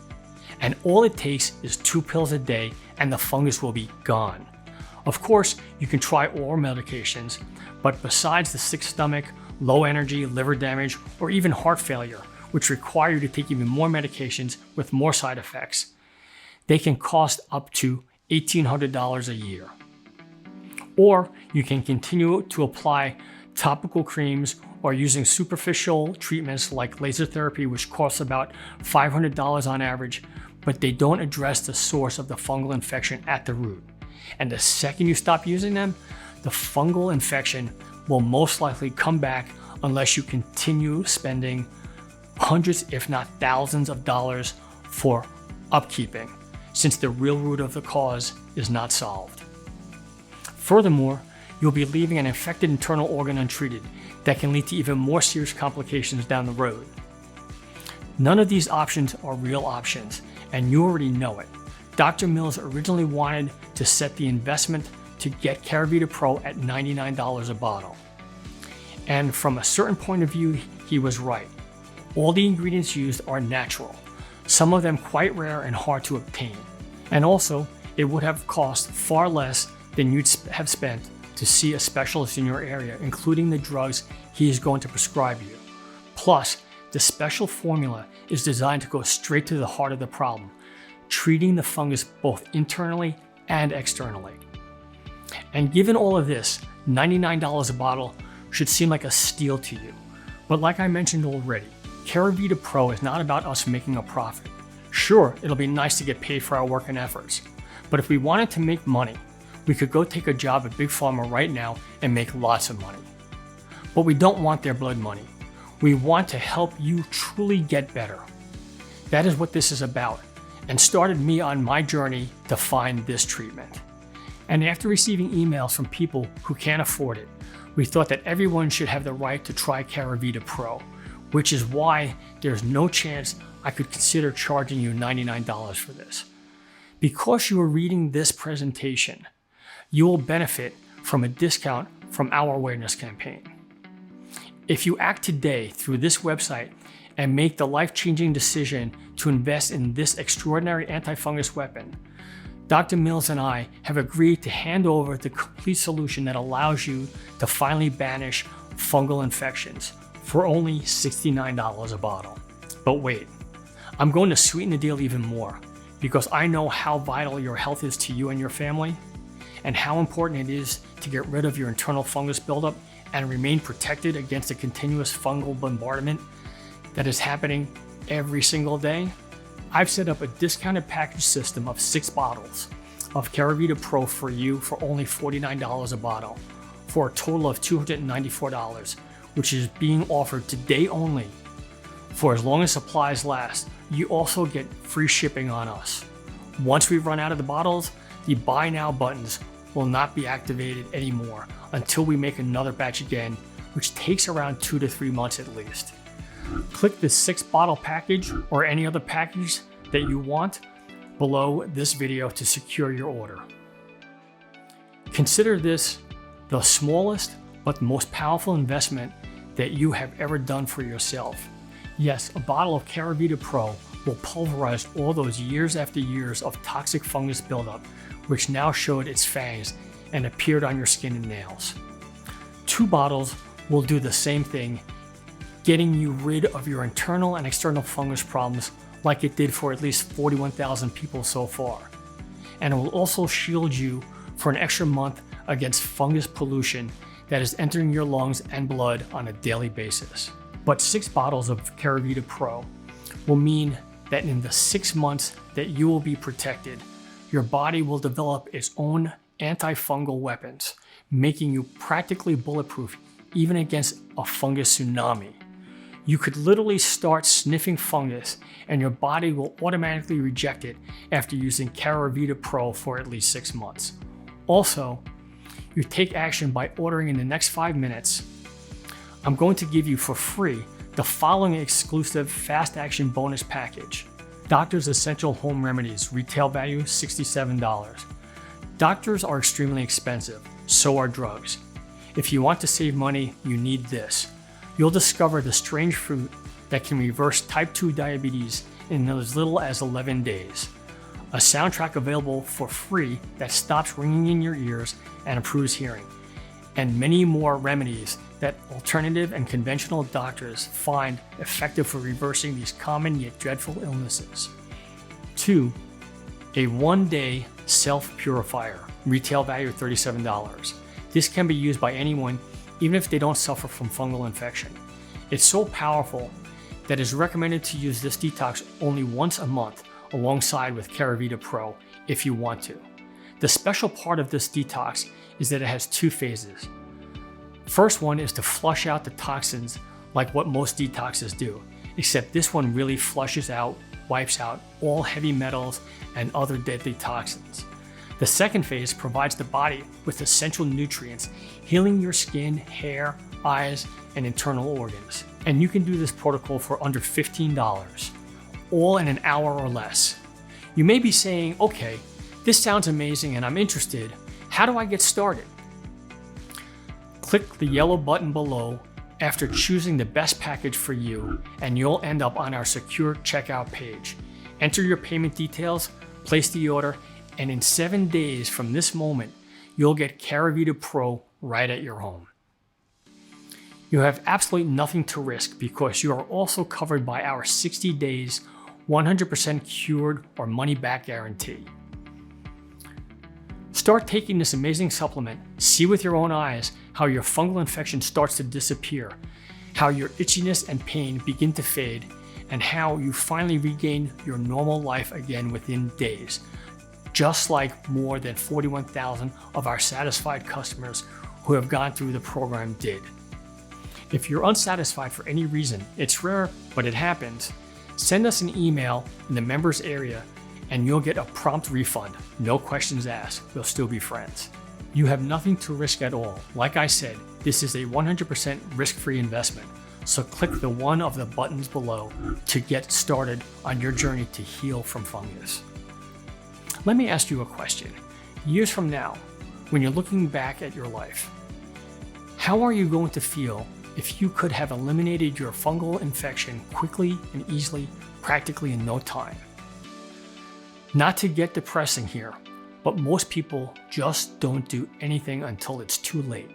And all it takes is 2 pills a day and the fungus will be gone. Of course, you can try oral medications, but besides the sick stomach, low energy, liver damage, or even heart failure, which require you to take even more medications with more side effects, they can cost up to $1,800 a year. Or you can continue to apply topical creams or using superficial treatments like laser therapy, which costs about $500 on average, but they don't address the source of the fungal infection at the root. And the second you stop using them, the fungal infection will most likely come back unless you continue spending hundreds, if not thousands of dollars for upkeeping, since the real root of the cause is not solved. Furthermore, you'll be leaving an infected internal organ untreated that can lead to even more serious complications down the road. None of these options are real options, and you already know it. Dr. Mills originally wanted to set the investment to get Caravita Pro at $99 a bottle. And from a certain point of view, he was right. All the ingredients used are natural, some of them quite rare and hard to obtain. And also, it would have cost far less than you'd have spent to see a specialist in your area, including the drugs he is going to prescribe you. Plus, the special formula is designed to go straight to the heart of the problem, treating the fungus both internally and externally. And given all of this, $99 a bottle should seem like a steal to you. But like I mentioned already, Caravita Pro is not about us making a profit. Sure, it'll be nice to get paid for our work and efforts, but if we wanted to make money, we could go take a job at Big Pharma right now and make lots of money. But we don't want their blood money. We want to help you truly get better. That is what this is about, and started me on my journey to find this treatment. And after receiving emails from people who can't afford it, we thought that everyone should have the right to try Caravita Pro, which is why there's no chance I could consider charging you $99 for this. Because you are reading this presentation, you will benefit from a discount from our awareness campaign. If you act today through this website and make the life-changing decision to invest in this extraordinary antifungus weapon, Dr. Mills and I have agreed to hand over the complete solution that allows you to finally banish fungal infections for only $69 a bottle. But wait, I'm going to sweeten the deal even more, because I know how vital your health is to you and your family, and how important it is to get rid of your internal fungus buildup and remain protected against the continuous fungal bombardment that is happening every single day. I've set up a discounted package system of 6 bottles of Caravita Pro for you for only $49 a bottle, for a total of $294, which is being offered today only. For as long as supplies last, you also get free shipping on us. Once we run out of the bottles, the buy now buttons will not be activated anymore until we make another batch again, which takes around 2 to 3 months at least. Click the 6 bottle package or any other package that you want below this video to secure your order. Consider this the smallest but most powerful investment that you have ever done for yourself. Yes, a bottle of Caravita Pro will pulverize all those years after years of toxic fungus buildup, which now showed its fangs and appeared on your skin and nails. 2 bottles will do the same thing, getting you rid of your internal and external fungus problems like it did for at least 41,000 people so far. And it will also shield you for an extra month against fungus pollution that is entering your lungs and blood on a daily basis. But 6 bottles of Caravita Pro will mean that in the 6 months that you will be protected, your body will develop its own antifungal weapons, making you practically bulletproof even against a fungus tsunami. You could literally start sniffing fungus and your body will automatically reject it after using Caravita Pro for at least 6 months. Also, you take action by ordering in the next 5 minutes. I'm going to give you for free the following exclusive fast action bonus package. Doctor's Essential Home Remedies, retail value $67. Doctors are extremely expensive, so are drugs. If you want to save money, you need this. You'll discover the strange fruit that can reverse type 2 diabetes in as little as 11 days. A soundtrack available for free that stops ringing in your ears and improves hearing. And many more remedies that alternative and conventional doctors find effective for reversing these common yet dreadful illnesses. 2. A 1-day self-purifier, retail value $37. This can be used by anyone, even if they don't suffer from fungal infection. It's so powerful that it's recommended to use this detox only once a month alongside with Caravita Pro if you want to. The special part of this detox is that it has 2 phases. First one is to flush out the toxins like what most detoxes do, except this one really flushes out, wipes out all heavy metals and other deadly toxins. The second phase provides the body with essential nutrients, healing your skin, hair, eyes, and internal organs. And you can do this protocol for under $15, all in an hour or less. You may be saying, okay, this sounds amazing and I'm interested. How do I get started? Click the yellow button below after choosing the best package for you, and you'll end up on our secure checkout page. Enter your payment details, place the order, and in 7 days from this moment, you'll get Caravita Pro right at your home. You have absolutely nothing to risk because you are also covered by our 60 days, 100% cured or money back guarantee. Start taking this amazing supplement, see with your own eyes how your fungal infection starts to disappear, how your itchiness and pain begin to fade, and how you finally regained your normal life again within days, just like more than 41,000 of our satisfied customers who have gone through the program did. If you're unsatisfied for any reason, it's rare, but it happens, send us an email in the members area and you'll get a prompt refund. No questions asked. We'll still be friends. You have nothing to risk at all. Like I said, this is a 100% risk-free investment. So click the one of the buttons below to get started on your journey to heal from fungus. Let me ask you a question. Years from now, when you're looking back at your life, how are you going to feel if you could have eliminated your fungal infection quickly and easily, practically in no time? Not to get depressing here, but most people just don't do anything until it's too late.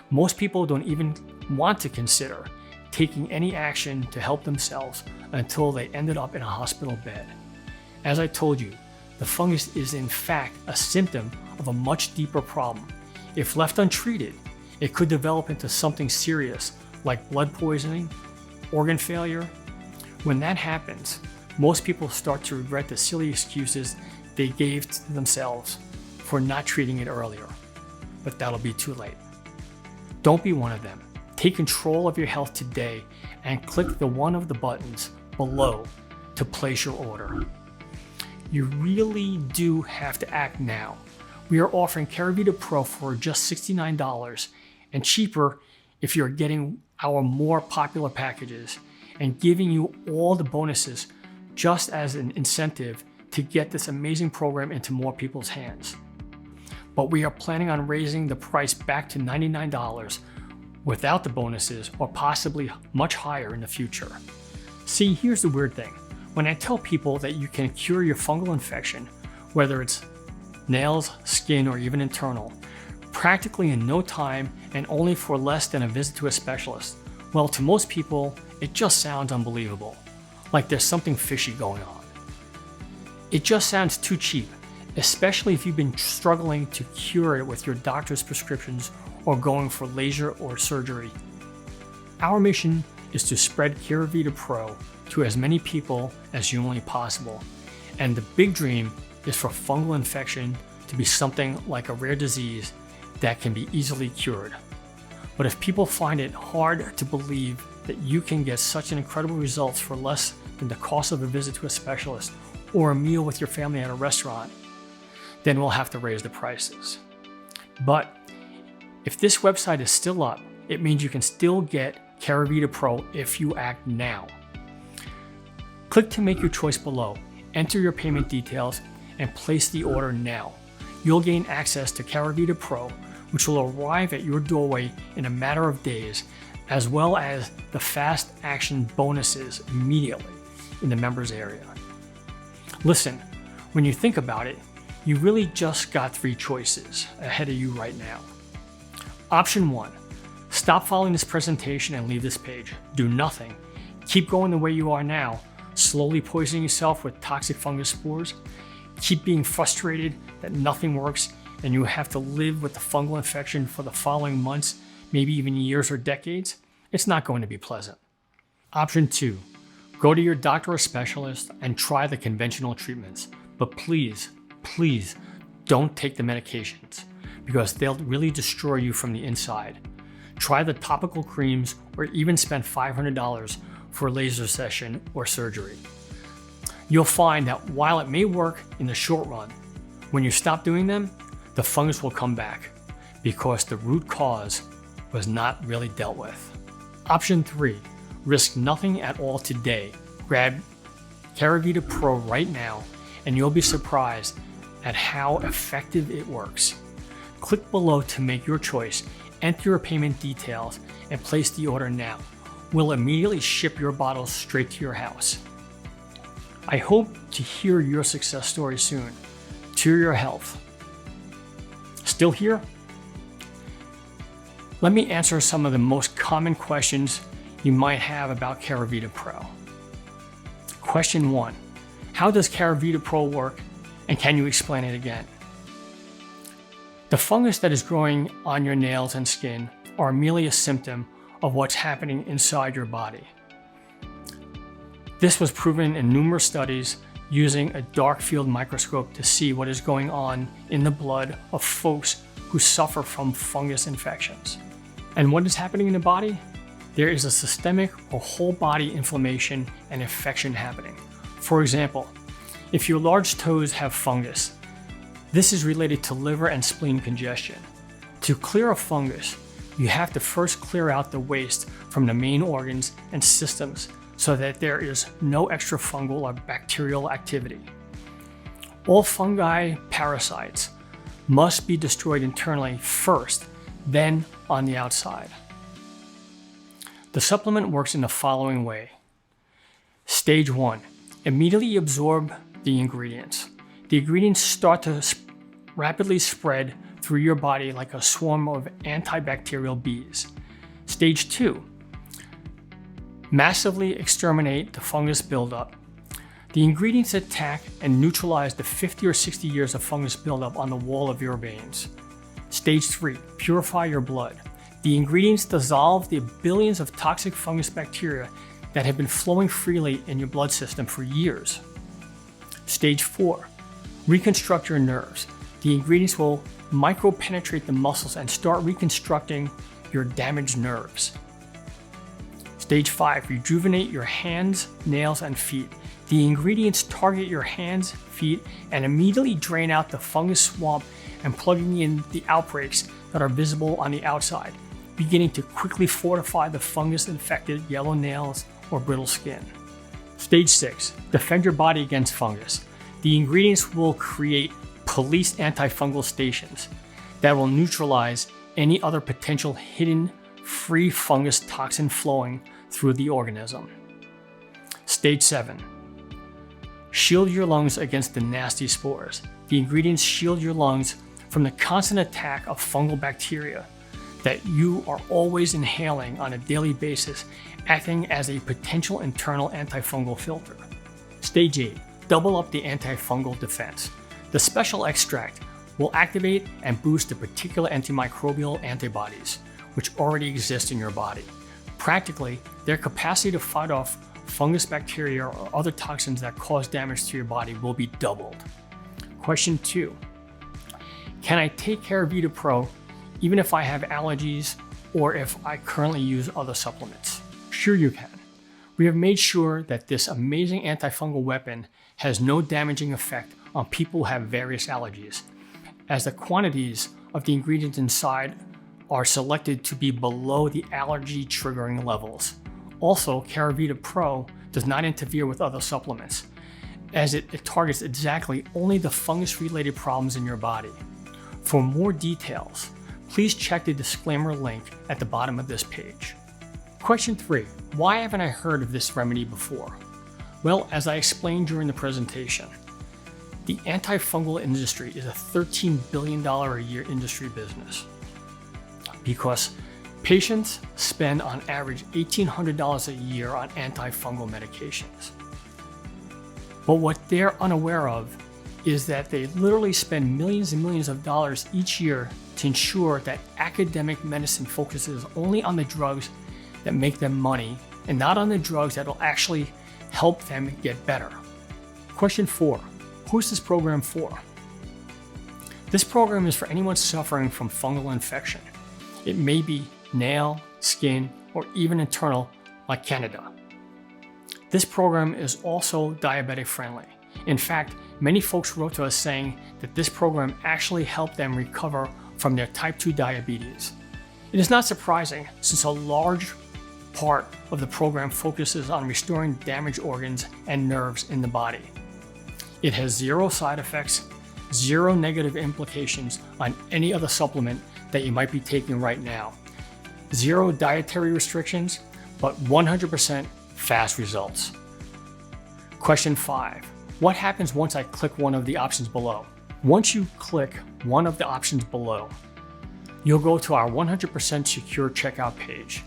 Most people don't even want to consider taking any action to help themselves until they ended up in a hospital bed. As I told you, the fungus is in fact a symptom of a much deeper problem. If left untreated, it could develop into something serious like blood poisoning, organ failure. When that happens, most people start to regret the silly excuses they gave to themselves for not treating it earlier, but that'll be too late. Don't be one of them. Take control of your health today and click the one of the buttons below to place your order. You really do have to act now. We are offering Caravita Pro for just $69 and cheaper if you're getting our more popular packages and giving you all the bonuses just as an incentive to get this amazing program into more people's hands. But we are planning on raising the price back to $99 without the bonuses, or possibly much higher in the future. See, here's the weird thing. When I tell people that you can cure your fungal infection, whether it's nails, skin, or even internal, practically in no time and only for less than a visit to a specialist, well, to most people, it just sounds unbelievable, like there's something fishy going on. It just sounds too cheap, especially if you've been struggling to cure it with your doctor's prescriptions or going for laser or surgery. Our mission is to spread Caravita Pro to as many people as humanly possible, and the big dream is for fungal infection to be something like a rare disease that can be easily cured. But if people find it hard to believe that you can get such an incredible results for less than the cost of a visit to a specialist or a meal with your family at a restaurant, then we'll have to raise the prices. But if this website is still up, it means you can still get Caravita Pro if you act now. Click to make your choice below, enter your payment details, and place the order now. You'll gain access to Caravita Pro, which will arrive at your doorway in a matter of days, as well as the fast action bonuses immediately in the members area. Listen, when you think about it, you really just got 3 choices ahead of you right now. Option 1, stop following this presentation and leave this page. Do nothing. Keep going the way you are now, slowly poisoning yourself with toxic fungus spores. Keep being frustrated that nothing works and you have to live with the fungal infection for the following months, maybe even years or decades. It's not going to be pleasant. Option 2, go to your doctor or specialist and try the conventional treatments. But please, please don't take the medications because they'll really destroy you from the inside. Try the topical creams or even spend $500 for a laser session or surgery. You'll find that while it may work in the short run, when you stop doing them, the fungus will come back because the root cause was not really dealt with. Option 3, risk nothing at all today. Grab Caravita Pro right now and you'll be surprised at how effective it works. Click below to make your choice, enter your payment details, and place the order now. We'll immediately ship your bottles straight to your house. I hope to hear your success story soon. To your health. Still here? Let me answer some of the most common questions you might have about Caravita Pro. Question 1, how does Caravita Pro work and can you explain it again? The fungus that is growing on your nails and skin are merely a symptom of what's happening inside your body. This was proven in numerous studies using a dark field microscope to see what is going on in the blood of folks who suffer from fungus infections. And what is happening in the body? There is a systemic or whole body inflammation and infection happening. For example, if your large toes have fungus, this is related to liver and spleen congestion. To clear a fungus, you have to first clear out the waste from the main organs and systems so that there is no extra fungal or bacterial activity. All fungi parasites must be destroyed internally first, then on the outside. The supplement works in the following way. Stage 1. Immediately absorb the ingredients. The ingredients start to rapidly spread through your body like a swarm of antibacterial bees. Stage 2. Massively exterminate the fungus buildup. The ingredients attack and neutralize the 50 or 60 years of fungus buildup on the wall of your veins. Stage 3. Purify your blood. The ingredients dissolve the billions of toxic fungus bacteria that have been flowing freely in your blood system for years. Stage 4. Reconstruct your nerves. The ingredients will micropenetrate the muscles and start reconstructing your damaged nerves. Stage 5. Rejuvenate your hands, nails, and feet. The ingredients target your hands, feet, and immediately drain out the fungus swamp and plugging in the outbreaks that are visible on the outside, beginning to quickly fortify the fungus-infected yellow nails or brittle skin. Stage 6. Defend your body against fungus. The ingredients will create police antifungal stations that will neutralize any other potential hidden free fungus toxin flowing through the organism. Stage 7. Shield your lungs against the nasty spores. The ingredients shield your lungs from the constant attack of fungal bacteria that you are always inhaling on a daily basis, acting as a potential internal antifungal filter. Stage 8. Double up the antifungal defense. The special extract will activate and boost the particular antimicrobial antibodies, which already exist in your body. Practically, their capacity to fight off fungus, bacteria, or other toxins that cause damage to your body will be doubled. Question 2. Can I take Caravita Pro even if I have allergies or if I currently use other supplements? Sure you can. We have made sure that this amazing antifungal weapon has no damaging effect on people who have various allergies, as the quantities of the ingredients inside are selected to be below the allergy triggering levels. Also, Caravita Pro does not interfere with other supplements, as it targets exactly only the fungus-related problems in your body. For more details, please check the disclaimer link at the bottom of this page. Question 3. Why haven't I heard of this remedy before? Well, as I explained during the presentation, the antifungal industry is a $13 billion a year industry business because patients spend on average $1,800 a year on antifungal medications. But what they're unaware of is that they literally spend millions and millions of dollars each year to ensure that academic medicine focuses only on the drugs that make them money and not on the drugs that will actually help them get better. Question 4. Who's this program for? This program is for anyone suffering from fungal infection. It may be nail, skin, or even internal, like Candida. This program is also diabetic friendly. In fact, many folks wrote to us saying that this program actually helped them recover from their type 2 diabetes. It is not surprising, since a large part of the program focuses on restoring damaged organs and nerves in the body. It has 0 side effects, 0 negative implications on any other supplement that you might be taking right now, 0 dietary restrictions, but 100% fast results. Question 5. What happens once I click one of the options below? Once you click one of the options below, you'll go to our 100% secure checkout page.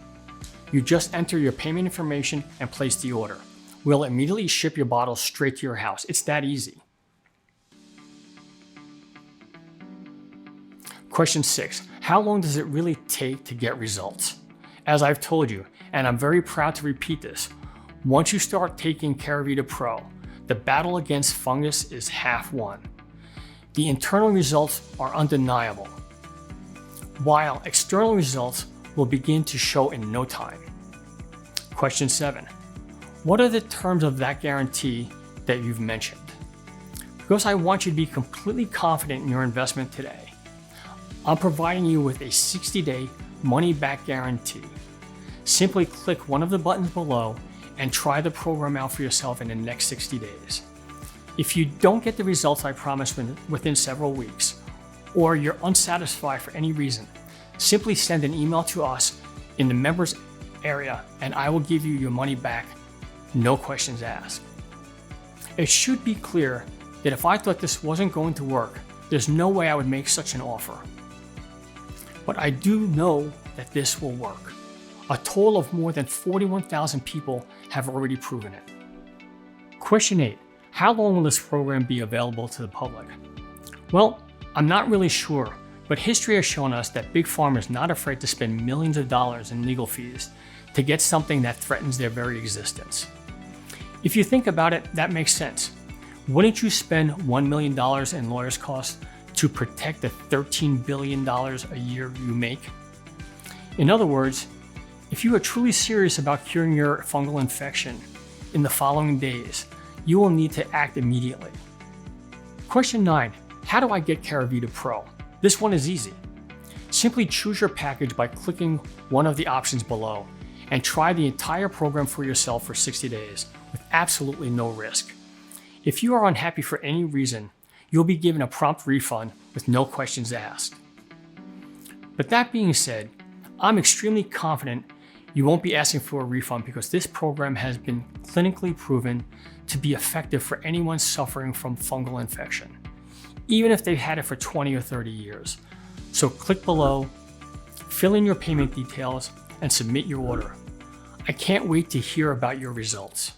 You just enter your payment information and place the order. We'll immediately ship your bottles straight to your house. It's that easy. Question 6. How long does it really take to get results? As I've told you, and I'm very proud to repeat this, Once you start taking Caravita Pro, the battle against fungus is half won. The internal results are undeniable, while external results will begin to show in no time. Question 7. What are the terms of that guarantee that you've mentioned? Because I want you to be completely confident in your investment today, I'm providing you with a 60-day money-back guarantee. Simply click one of the buttons below and try the program out for yourself in the next 60 days. If you don't get the results I promised within several weeks, or you're unsatisfied for any reason, simply send an email to us in the members area and I will give you your money back, no questions asked. It should be clear that if I thought this wasn't going to work, there's no way I would make such an offer. But I do know that this will work. A total of more than 41,000 people have already proven it. Question 8. How long will this program be available to the public? Well, I'm not really sure, but history has shown us that Big Pharma is not afraid to spend millions of dollars in legal fees to get something that threatens their very existence. If you think about it, that makes sense. Wouldn't you spend $1 million in lawyers' costs to protect the $13 billion a year you make? In other words, if you are truly serious about curing your fungal infection in the following days, you will need to act immediately. Question 9. How do I get Caravita Pro? This one is easy. Simply choose your package by clicking one of the options below and try the entire program for yourself for 60 days with absolutely no risk. If you are unhappy for any reason, you'll be given a prompt refund with no questions asked. But that being said, I'm extremely confident you won't be asking for a refund because this program has been clinically proven to be effective for anyone suffering from fungal infection, even if they've had it for 20 or 30 years. So click below, fill in your payment details, and submit your order. I can't wait to hear about your results.